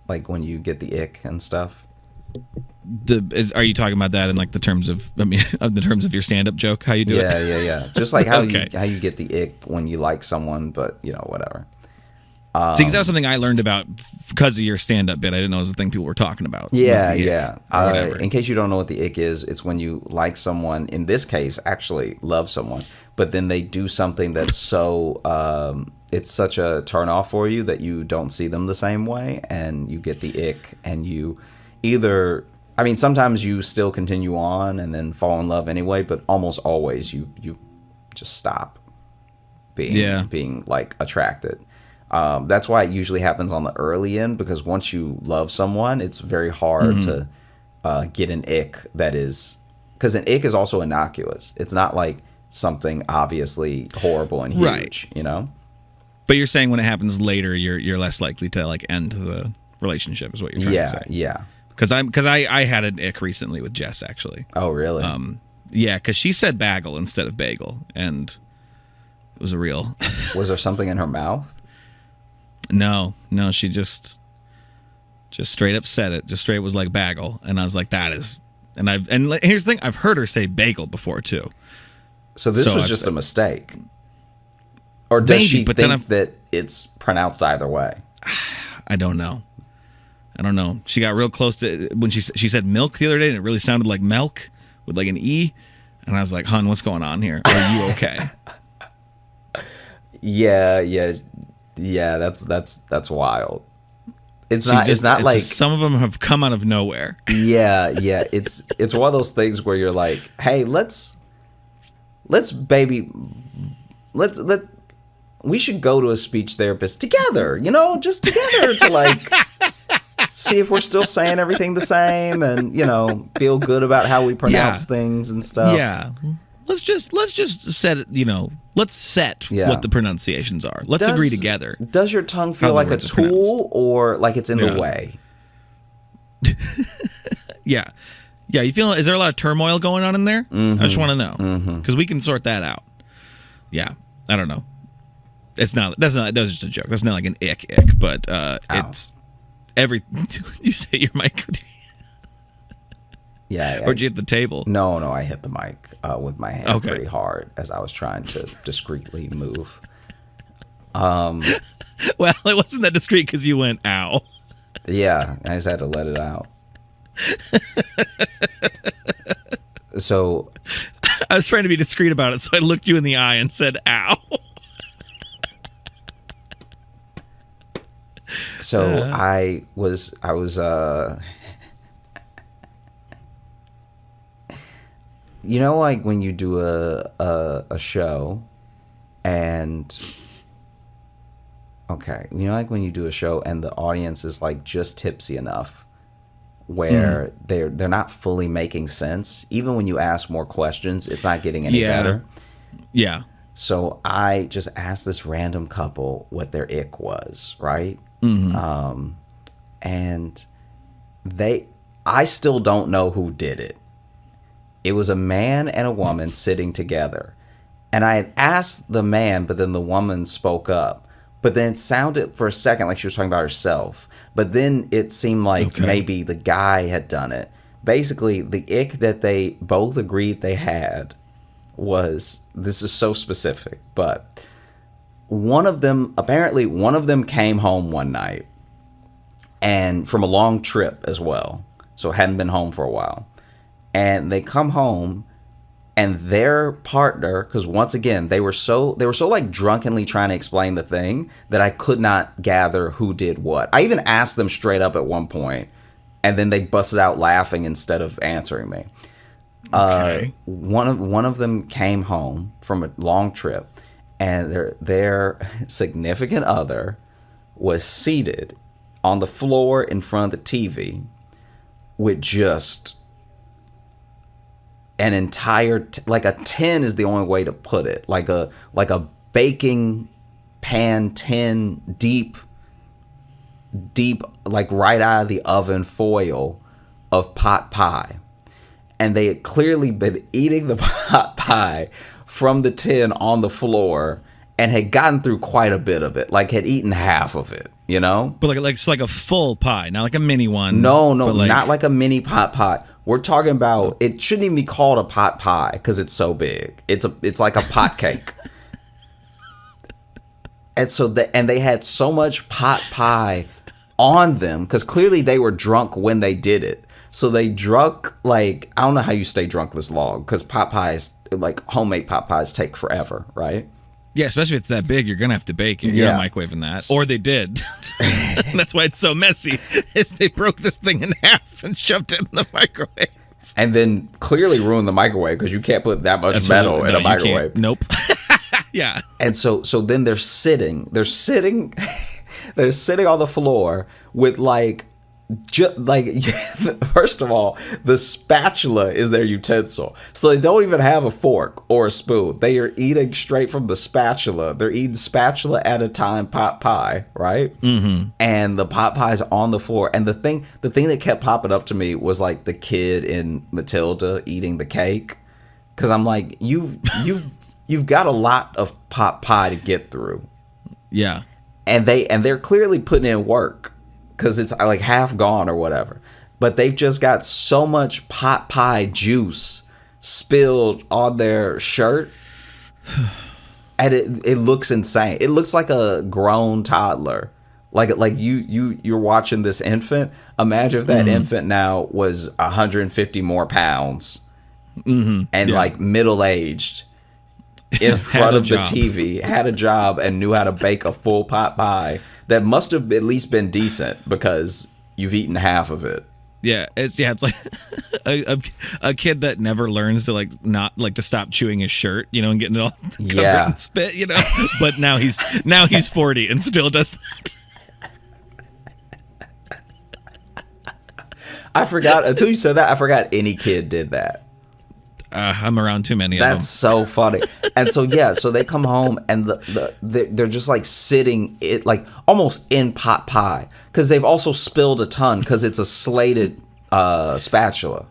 like when you get the ick and stuff. Are you talking about that in like the terms of the terms of your stand-up joke? How you do it? Yeah. Just like how you get the ick when you like someone, but whatever. See, because that was something I learned about because of your stand-up bit. I didn't know it was a thing people were talking about. Yeah. In case you don't know what the ick is, it's when you like someone, in this case, actually love someone, but then they do something that's so, it's such a turn off for you that you don't see them the same way, and you get the ick, and you either, sometimes you still continue on and then fall in love anyway, but almost always you just stop being like attracted. That's why it usually happens on the early end, because once you love someone, it's very hard to get an ick that is, because an ick is also innocuous. It's not like something obviously horrible and huge, But you're saying when it happens later, you're less likely to like end the relationship, is what you're trying to say. Yeah. Because I had an ick recently with Jess, actually. Oh, really? Yeah, because she said bagel instead of bagel, and it was a real. Was there something in her mouth? No, she just straight up said it. Just straight was like bagel, and I was like, that is. And here's the thing: I've heard her say bagel before too. So this was just a mistake, or does she think that it's pronounced either way? I don't know. She got real close to when she said milk the other day, and it really sounded like milk with like an E, and I was like, "Hun, what's going on here? Are you okay?" Yeah, that's wild. It's not like some of them have come out of nowhere. Yeah, it's one of those things where you're like, hey, we should go to a speech therapist together, just together to like see if we're still saying everything the same, and feel good about how we pronounce things and stuff. Yeah. Let's just set it, let's set what the pronunciations are. Let's agree together. Does your tongue feel like a tool or like it's in the way? Yeah. Yeah, you feel, is there a lot of turmoil going on in there? I just want to know. Because we can sort that out. Yeah. I don't know. That's was just a joke. That's not like an ick, but it's you say your mic. Yeah. Or did you hit the table? No, I hit the mic with my hand pretty hard as I was trying to discreetly move. Well, it wasn't that discreet because you went, ow. Yeah, I just had to let it out. So I was trying to be discreet about it, so I looked you in the eye and said, ow. So I was like when you do a show and like when you do a show and the audience is like just tipsy enough where they're not fully making sense. Even when you ask more questions, it's not getting any better. Yeah. So I just asked this random couple what their ick was, right? And I still don't know who did it. It was a man and a woman sitting together. And I had asked the man, but then the woman spoke up. But then it sounded for a second like she was talking about herself. But then it seemed like maybe the guy had done it. Basically, the ick that they both agreed they had was, this is so specific, but one of them came home one night and from a long trip as well. So hadn't been home for a while. And they come home and their partner, because once again, they were so like drunkenly trying to explain the thing that I could not gather who did what. I even asked them straight up at one point, and then they busted out laughing instead of answering me. One of them came home from a long trip, and their significant other was seated on the floor in front of the TV with just an entire like a tin is the only way to put it, like a baking pan tin, deep like right out of the oven foil of pot pie. And they had clearly been eating the pot pie from the tin on the floor and had gotten through quite a bit of it, like had eaten half of it, But like it's like a full pie, not like a mini one. No, not like a mini pot pie. We're talking about, it shouldn't even be called a pot pie because it's so big. It's like a pot cake. And so they had so much pot pie on them because clearly they were drunk when they did it. So they drunk, like, I don't know how you stay drunk this long because pot pies, like homemade pot pies, take forever, right? Yeah, especially if it's that big, you're going to have to bake it. You're not microwaving that. Or they did. That's why it's so messy, is they broke this thing in half and shoved it in the microwave. And then clearly ruined the microwave because you can't put that much metal in a microwave. Nope. Yeah. And so then they're sitting on the floor with first of all, the spatula is their utensil. So they don't even have a fork or a spoon. They are eating straight from the spatula. They're eating spatula at a time pot pie, right? Mm-hmm. And the pot pie's on the floor. And the thing that kept popping up to me was like the kid in Matilda eating the cake. Because I'm like, you've got a lot of pot pie to get through. Yeah. And they're clearly putting in work. Because it's like half gone or whatever. But they've just got so much pot pie juice spilled on their shirt. And it looks insane. It looks like a grown toddler. Like you're watching this infant. Imagine if that infant now was 150 more pounds. And like middle-aged. In front of the TV. Had a job and knew how to bake a full pot pie. That must have at least been decent because you've eaten half of it. Yeah, it's like a kid that never learns to to stop chewing his shirt, and getting it all covered in spit, But now he's 40 and still does that. I forgot until you said that. I forgot any kid did that. I'm around too many of them. That's so funny. And so so they come home and they're just like sitting it like almost in pot pie because they've also spilled a ton because it's a slated spatula.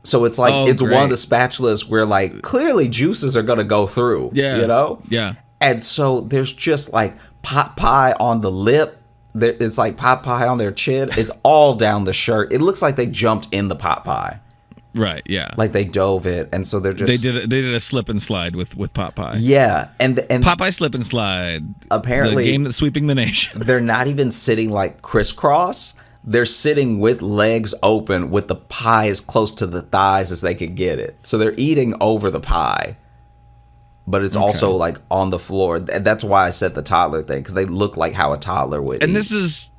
So it's like it's great. one of the spatulas where like clearly juices are gonna go through. Yeah, you know. Yeah. And so there's just like pot pie on the lip. It's like pot pie on their chin. It's all down the shirt. It looks like they jumped in the pot pie. Right, yeah. Like they dove it, and so they're just they did a slip and slide with pot pie. Yeah, and Popeye slip and slide. Apparently, the game that's sweeping the nation. They're not even sitting like crisscross. They're sitting with legs open, with the pie as close to the thighs as they could get it. So they're eating over the pie, but it's also like on the floor. That's why I said the toddler thing because they look like how a toddler would. And eat. this is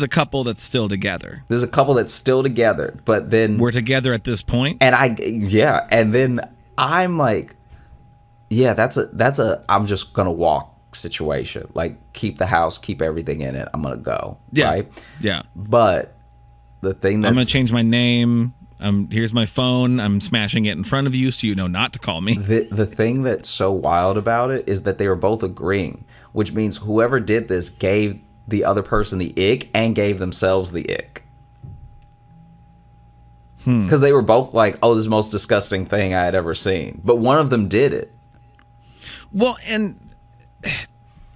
a couple that's still together. There's a couple that's still together, but then We're together at this point. and and then I'm like, yeah, that's a I'm just gonna walk situation. Like keep the house, keep everything in it. I'm gonna go. Yeah. Right? Yeah. But the thing that's I'm gonna change my name. Here's my phone. I'm smashing it in front of you so you know not to call me. the thing that's so wild about it is that they were both agreeing, which means whoever did this gave the other person the ick and gave themselves the ick. Because they were both like, oh, this is the most disgusting thing I had ever seen. But one of them did it. Well, and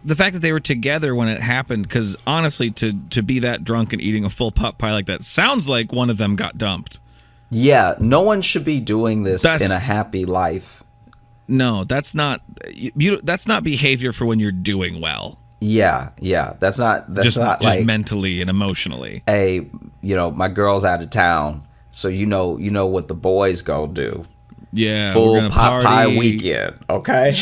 the fact that they were together when it happened, because honestly, to be that drunk and eating a full pot pie like that sounds like one of them got dumped. Yeah, no one should be doing this in a happy life. No, that's not that's not behavior for when you're doing well. Yeah, that's not Just like mentally and emotionally. Hey, my girl's out of town, so you know what the boys go do. Yeah, Full pot pie weekend, okay?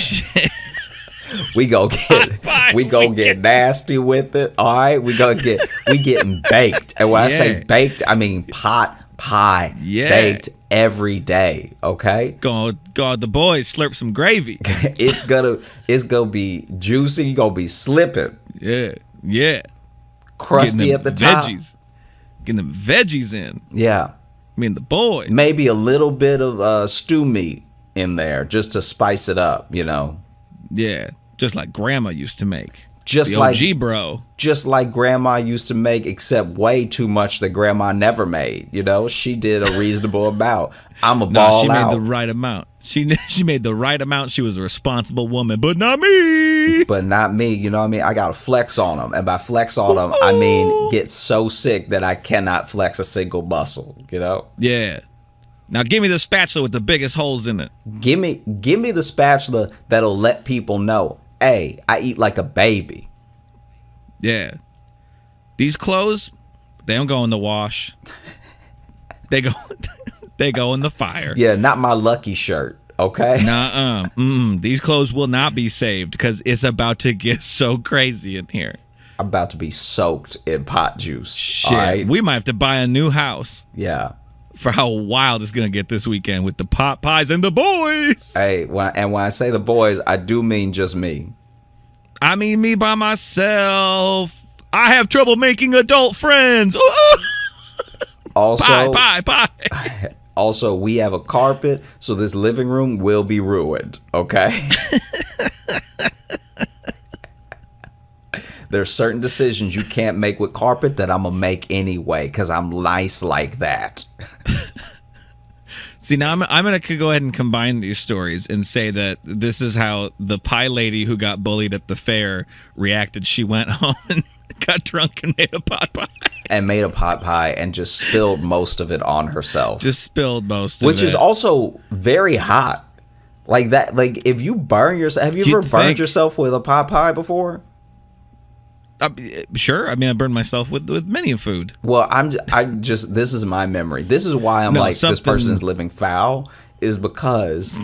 we go get nasty with it. All right, we getting baked, and when I say baked, I mean pot pie, baked every day. Okay, God, the boys slurp some gravy. it's gonna be juicy. You gonna be slipping. Yeah, crusty at the top. Getting them veggies in. Yeah. I mean, the boys. Maybe a little bit of stew meat in there just to spice it up, Yeah, just like Grandma used to make. Just the like OG bro. Just like Grandma used to make, except way too much that Grandma never made. She did a reasonable amount. I'm a ball out. She made the right amount. She made the right amount. She was a responsible woman, but not me. But not me. You know what I mean? I got to flex on them. And by flex on them, I mean get so sick that I cannot flex a single muscle, Yeah. Now give me the spatula with the biggest holes in it. Give me the spatula that'll let people know, hey, I eat like a baby. Yeah. These clothes, they don't go in the wash. They go in the fire. Yeah, not my lucky shirt, okay? Nuh-uh. These clothes will not be saved because it's about to get so crazy in here. I'm about to be soaked in pot juice. Shit. All right? We might have to buy a new house. Yeah. For how wild it's going to get this weekend with the pot pies and the boys. Hey, when I say the boys, I do mean just me. I mean me by myself. I have trouble making adult friends. Also, pie. Also, we have a carpet, so this living room will be ruined, okay? There's certain decisions you can't make with carpet that I'm going to make anyway because I'm nice like that. See, now I'm going to go ahead and combine these stories and say that this is how the pie lady who got bullied at the fair reacted. She went home and got drunk and made a pot pie. And made a pot pie and just spilled most of it on herself. Just spilled most of it. Which is also very hot. Like that, like if you burn yourself, have you ever burned yourself with a pot pie before? Sure. I mean, I burned myself with many food. Well, this is my memory. This is why I'm this person is living foul is because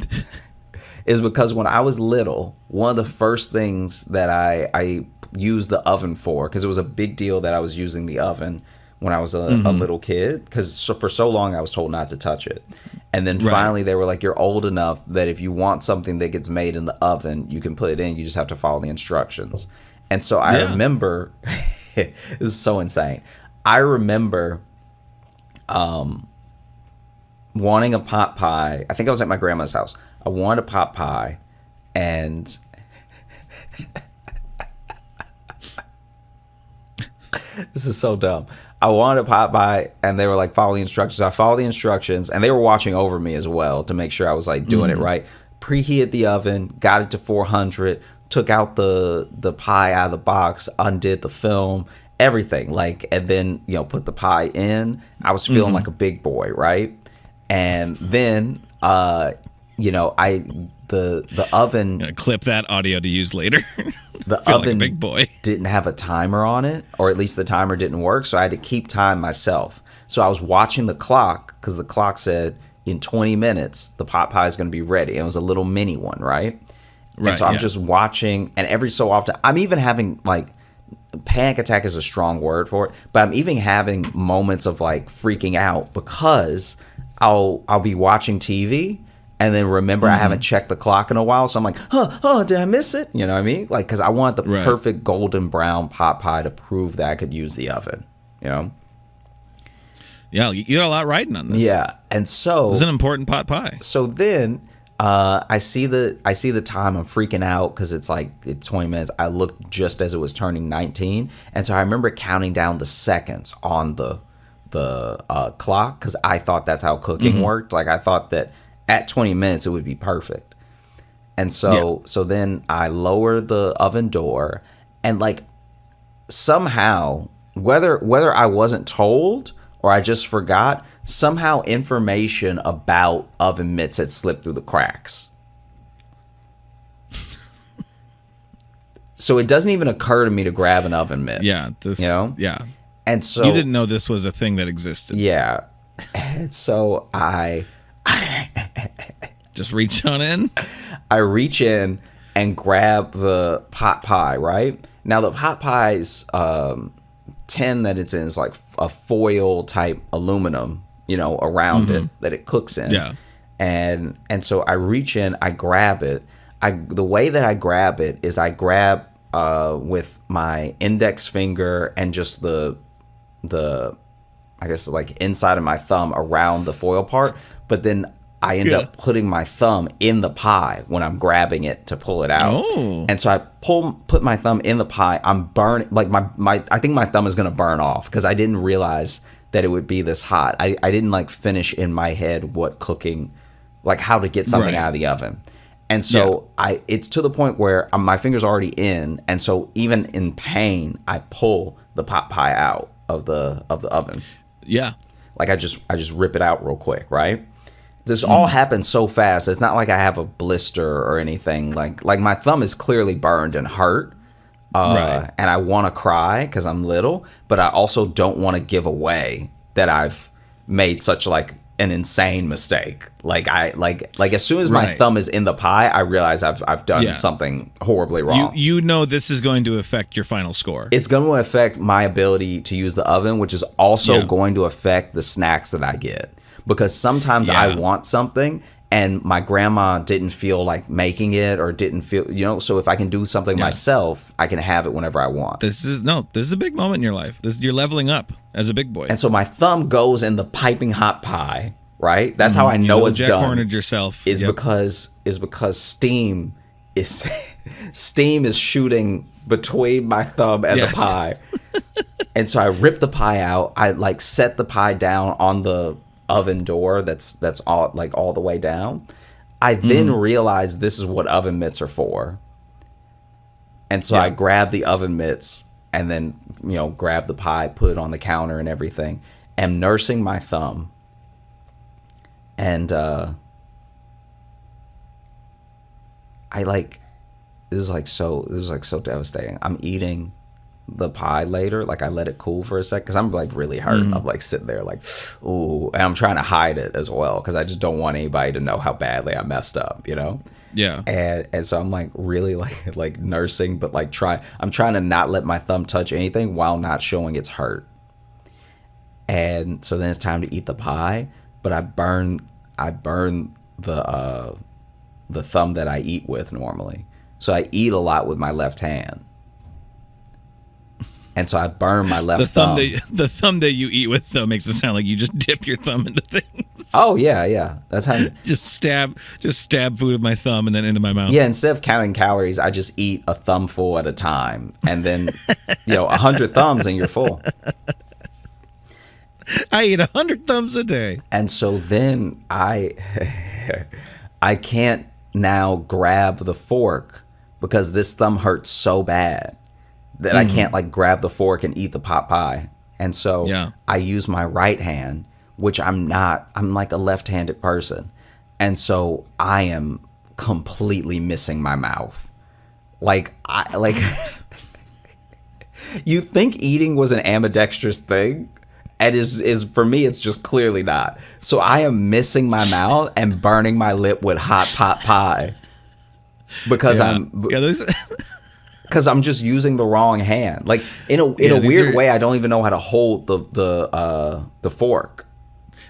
when I was little, one of the first things that I used the oven for, because it was a big deal that I was using the oven when I was a little kid, because for so long I was told not to touch it. And then finally they were like, you're old enough that if you want something that gets made in the oven, you can put it in. You just have to follow the instructions. And so I remember, this is so insane. I remember wanting a pot pie. I think I was at my grandma's house. I wanted a pot pie, and this is so dumb. I wanted a pot pie, and they were like, follow the instructions. So I followed the instructions, and they were watching over me as well to make sure I was like doing it right. Preheated the oven, got it to 400, took out the pie out of the box, undid the film, everything. Like, and then, you know, put the pie in. I was feeling like a big boy, right? And then, you know, the oven. Clip that audio to use later. The Feel oven like a big boy. didn't have a timer on it, or at least the timer didn't work, so I had to keep time myself. So I was watching the clock, because the clock said in 20 minutes the pot pie is going to be ready. It was a little mini one, right? And so I'm just watching, and every so often I'm even having like, panic attack is a strong word for it, but I'm even having moments of like freaking out because I'll be watching TV and then remember I haven't checked the clock in a while, so I'm like, oh, did I miss it? You know what I mean? Like, because I want the perfect golden brown pot pie to prove that I could use the oven. You know? Yeah, you got a lot riding on this. Yeah, and so this is an important pot pie. So then I see the time. I'm freaking out because it's 20 minutes. I looked just as it was turning 19, and so I remember counting down the seconds on the clock because I thought that's how cooking worked. Like, I thought that at 20 minutes it would be perfect. And so then I lower the oven door, and like somehow, whether I wasn't told or I just forgot, somehow information about oven mitts had slipped through the cracks. So it doesn't even occur to me to grab an oven mitt. Yeah, you know? Yeah. And so you didn't know this was a thing that existed. Yeah. And so I just reach on in. I reach in and grab the pot pie, right? Now the pot pie's tin that it's in is like a foil type aluminum, you know, around it that it cooks in. Yeah. And so I reach in, I grab it. The way that I grab it is I grab with my index finger and just the I guess like inside of my thumb around the foil part, but then I end up putting my thumb in the pie when I'm grabbing it to pull it out. Oh. And so I put my thumb in the pie. I'm burning, like my I think my thumb is going to burn off because I didn't realize that it would be this hot. I didn't like finish in my head what cooking, like how to get something out of the oven. And so it's to the point where my finger's already in, and so even in pain, I pull the pot pie out of the oven. Yeah. Like I just rip it out real quick, right? This all happens so fast. It's not like I have a blister or anything. Like my thumb is clearly burned and hurt. And I want to cry because I'm little, but I also don't want to give away that I've made such like an insane mistake. Like as soon as my thumb is in the pie, I realize I've done something horribly wrong. You know this is going to affect your final score. It's going to affect my ability to use the oven, which is also going to affect the snacks that I get. Because sometimes I want something and my grandma didn't feel like making it or didn't feel, you know, so if I can do something myself, I can have it whenever I want. This is a big moment in your life. You're leveling up as a big boy. And so my thumb goes in the piping hot pie, right? That's how I know it's done. Cornered yourself. Is because steam is shooting between my thumb and the pie. And so I rip the pie out. I like set the pie down on the oven door that's all like all the way down. I then realized this is what oven mitts are for. And so I grab the oven mitts and then, you know, grab the pie, put it on the counter and everything, am nursing my thumb. And this was so devastating. I'm eating the pie later, like I let it cool for a sec because I'm like really hurt. I'm like sitting there like, ooh, and I'm trying to hide it as well because I just don't want anybody to know how badly I messed up, you know? Yeah. And so I'm like really like nursing, but like I'm trying to not let my thumb touch anything while not showing it's hurt. And so then it's time to eat the pie, but I burn the thumb that I eat with normally. So I eat a lot with my left hand. And so I burned my left The thumb thumb. the thumb that you eat with though makes it sound like you just dip your thumb into things. Oh yeah. That's how. Just stab food with my thumb and then into my mouth. Yeah, instead of counting calories, I just eat a thumbful at a time, and then 100 thumbs and you're full. I eat 100 thumbs a day. And so then I can't now grab the fork because this thumb hurts so bad that I can't like grab the fork and eat the pot pie. And so I use my right hand, which I'm like a left-handed person. And so I am completely missing my mouth. You think eating was an ambidextrous thing? And is for me, it's just clearly not. So I am missing my mouth and burning my lip with hot pot pie because because I'm just using the wrong hand. Like in a weird way, I don't even know how to hold the fork.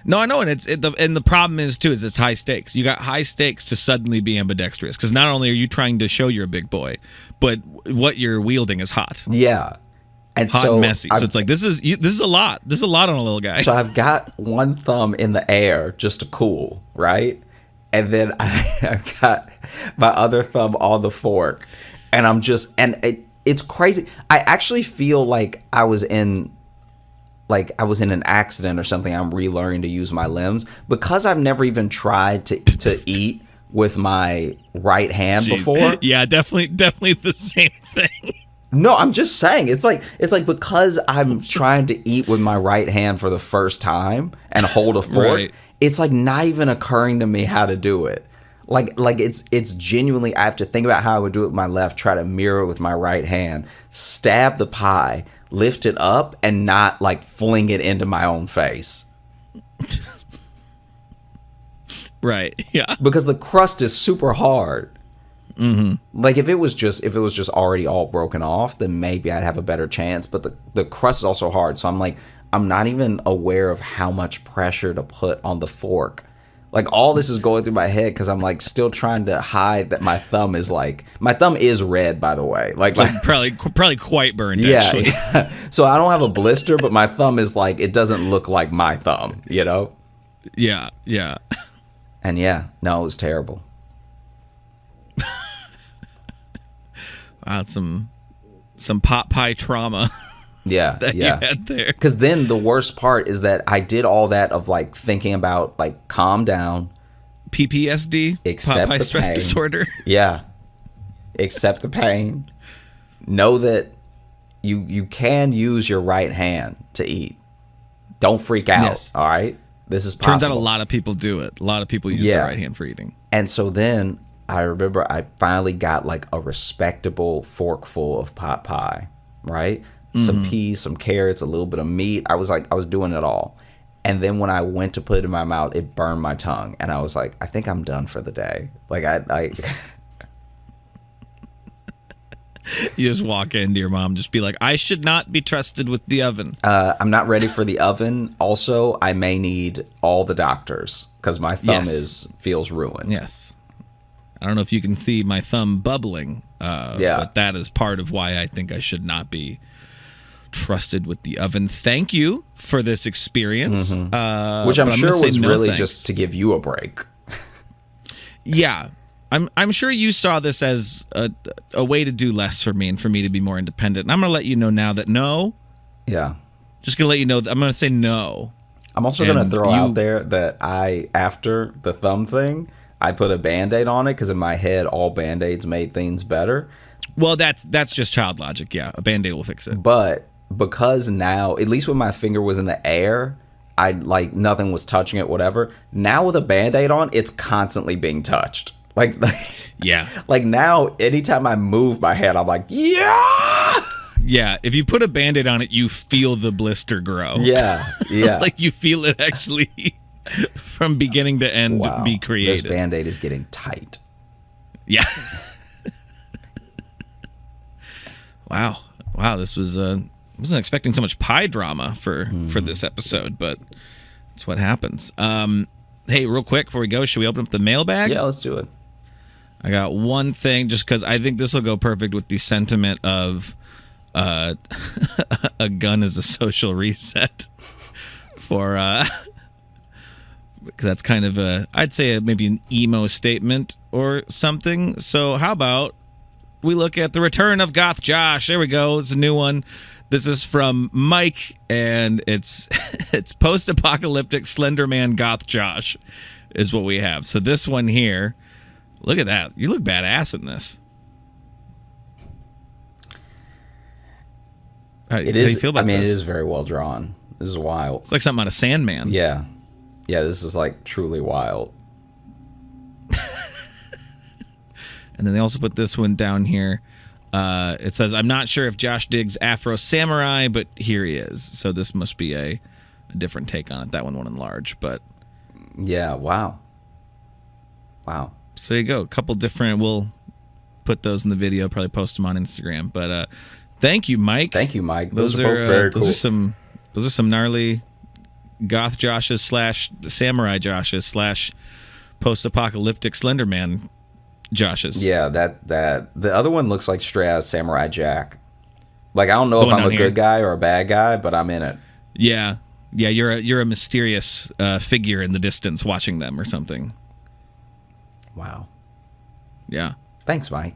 No, I know, and the problem is too is it's high stakes. You got high stakes to suddenly be ambidextrous because not only are you trying to show you're a big boy, but what you're wielding is hot. Yeah. And hot and messy. So it's like this is a lot. This is a lot on a little guy. So I've got one thumb in the air just to cool, right? And then I've got my other thumb on the fork, and I'm just it's crazy. I actually feel like I was in an accident or something. I'm relearning to use my limbs because I've never even tried to eat with my right hand before. Yeah, definitely the same thing. No, I'm just saying it's like because I'm trying to eat with my right hand for the first time and hold a fork, right. It's like not even occurring to me how to do it. Like it's genuinely I have to think about how I would do it with my left, try to mirror it with my right hand, stab the pie, lift it up, and not like fling it into my own face. Right. Yeah. Because the crust is super hard. Mm-hmm. Like if it was just already all broken off, then maybe I'd have a better chance. But the crust is also hard, so I'm not even aware of how much pressure to put on the fork. Like all this is going through my head because I'm like still trying to hide that my thumb is red, by the way. Like probably quite burned. Yeah, actually. Yeah. So I don't have a blister, but my thumb is like it doesn't look like my thumb, Yeah. Yeah. And no, it was terrible. Wow, some pot pie trauma. Yeah, that you had there. Because then the worst part is that I did all that of like thinking about like calm down, PTSD, accept pot pie the stress pain. disorder. Yeah, accept the pain. Know that you can use your right hand to eat. Don't freak out. Yes. All right, this is possible. Turns out a lot of people do it. A lot of people use their right hand for eating. And so then I remember I finally got like a respectable forkful of pot pie, right? Some peas, some carrots, a little bit of meat. I was doing it all. And then when I went to put it in my mouth, it burned my tongue. And I was like, I think I'm done for the day. Like I You just walk into your mom, just be like, I should not be trusted with the oven. I'm not ready for the oven. Also, I may need all the doctors because my thumb feels ruined. Yes. I don't know if you can see my thumb bubbling. But that is part of why I think I should not be trusted with the oven. Thank you for this experience. Which I'm sure was really just to give you a break. Yeah. I'm sure you saw this as a way to do less for me and for me to be more independent. And I'm going to let you know now that no. Yeah. Just going to let you know that I'm going to say no. I'm also going to throw out there that after the thumb thing, I put a Band-Aid on it because in my head, all Band-Aids made things better. Well, that's just child logic. Yeah, a Band-Aid will fix it. But because now, at least when my finger was in the air, nothing was touching it, whatever. Now with a Band-Aid on, it's constantly being touched. Yeah. Like now, anytime I move my hand, I'm like, yeah. Yeah, if you put a Band-Aid on it, you feel the blister grow. Yeah, yeah. Like you feel it actually from beginning to end be created. This Band-Aid is getting tight. Yeah. Wow, this was wasn't expecting so much pie drama for this episode, but it's what happens. Hey, real quick before we go, should we open up the mailbag? Yeah, let's do it. I got one thing just because I think this will go perfect with the sentiment of a gun is a social reset for because that's kind of I'd say maybe an emo statement or something. So how about we look at the return of Goth Josh? There we go. It's a new one. This is from Mike, and it's it's post-apocalyptic Slender Man Goth Josh is what we have. So this one here, look at that. You look badass in this. How do you feel about this? It is very well drawn. This is wild. It's like something out of Sandman. Yeah. Yeah, this is like truly wild. And then they also put this one down here. It says, I'm not sure if Josh digs Afro Samurai, but here he is. So this must be a different take on it. That one went enlarged, but... Yeah, wow. Wow. So there you go. A couple different... We'll put those in the video, probably post them on Instagram. But thank you, Mike. Thank you, Mike. Those are both very cool. Those are some gnarly Goth Joshes / Samurai Joshes / post-apocalyptic Slenderman Joshes. Yeah, that the other one looks like straight out Samurai Jack. Like, I don't know if I'm a good guy or a bad guy, but I'm in it. Yeah. Yeah, you're a mysterious figure in the distance watching them or something. Wow. Yeah. Thanks, Mike.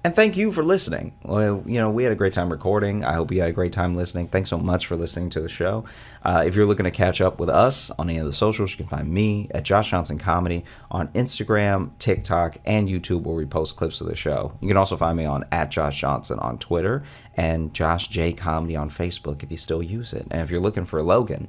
And thank you for listening. Well, we had a great time recording. I hope you had a great time listening. Thanks so much for listening to the show. If you're looking to catch up with us on any of the socials, you can find me at Josh Johnson Comedy on Instagram, TikTok, and YouTube, where we post clips of the show. You can also find me on @JoshJohnson on Twitter and Josh J Comedy on Facebook if you still use it. And if you're looking for Logan,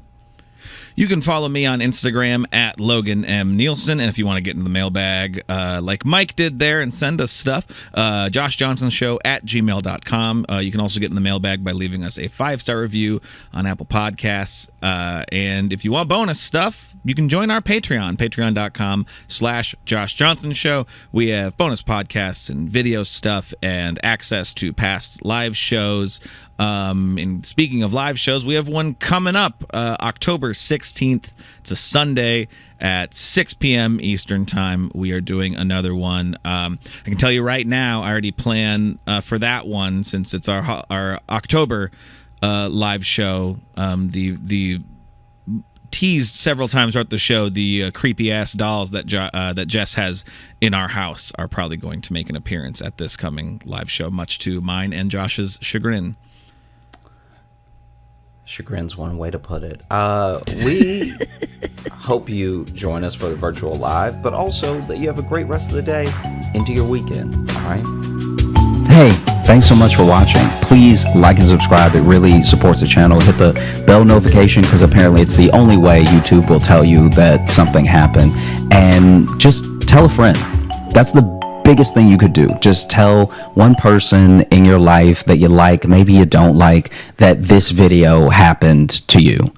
you can follow me on Instagram at Logan M. Nielsen. And if you want to get into the mailbag like Mike did there and send us stuff, joshjohnsonshow @gmail.com. You can also get in the mailbag by leaving us a 5-star review on Apple Podcasts. And if you want bonus stuff, you can join our Patreon, patreon.com/JoshJohnsonShow. We have bonus podcasts and video stuff and access to past live shows. And speaking of live shows, we have one coming up October 16th. It's a Sunday at 6 p.m. Eastern Time. We are doing another one. I can tell you right now, I already plan for that one since it's our October live show. The teased several times throughout the show, the creepy ass dolls that that Jess has in our house are probably going to make an appearance at this coming live show, much to mine and Josh's chagrin. Chagrin's one way to put it. We hope you join us for the virtual live, but also that you have a great rest of the day into your weekend. All right. Hey, thanks so much for watching. Please like and subscribe. It really supports the channel. Hit the bell notification because apparently it's the only way YouTube will tell you that something happened. And just tell a friend. That's the biggest thing you could do. Just tell one person in your life that you like, maybe you don't like, that this video happened to you.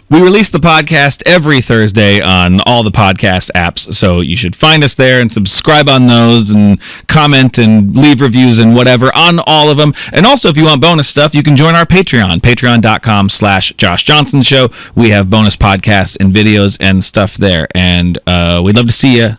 We release the podcast every Thursday on all the podcast apps, so you should find us there and subscribe on those and comment and leave reviews and whatever on all of them. And also, if you want bonus stuff, you can join our Patreon, patreon.com/JoshJohnsonShow. We have bonus podcasts and videos and stuff there, and we'd love to see you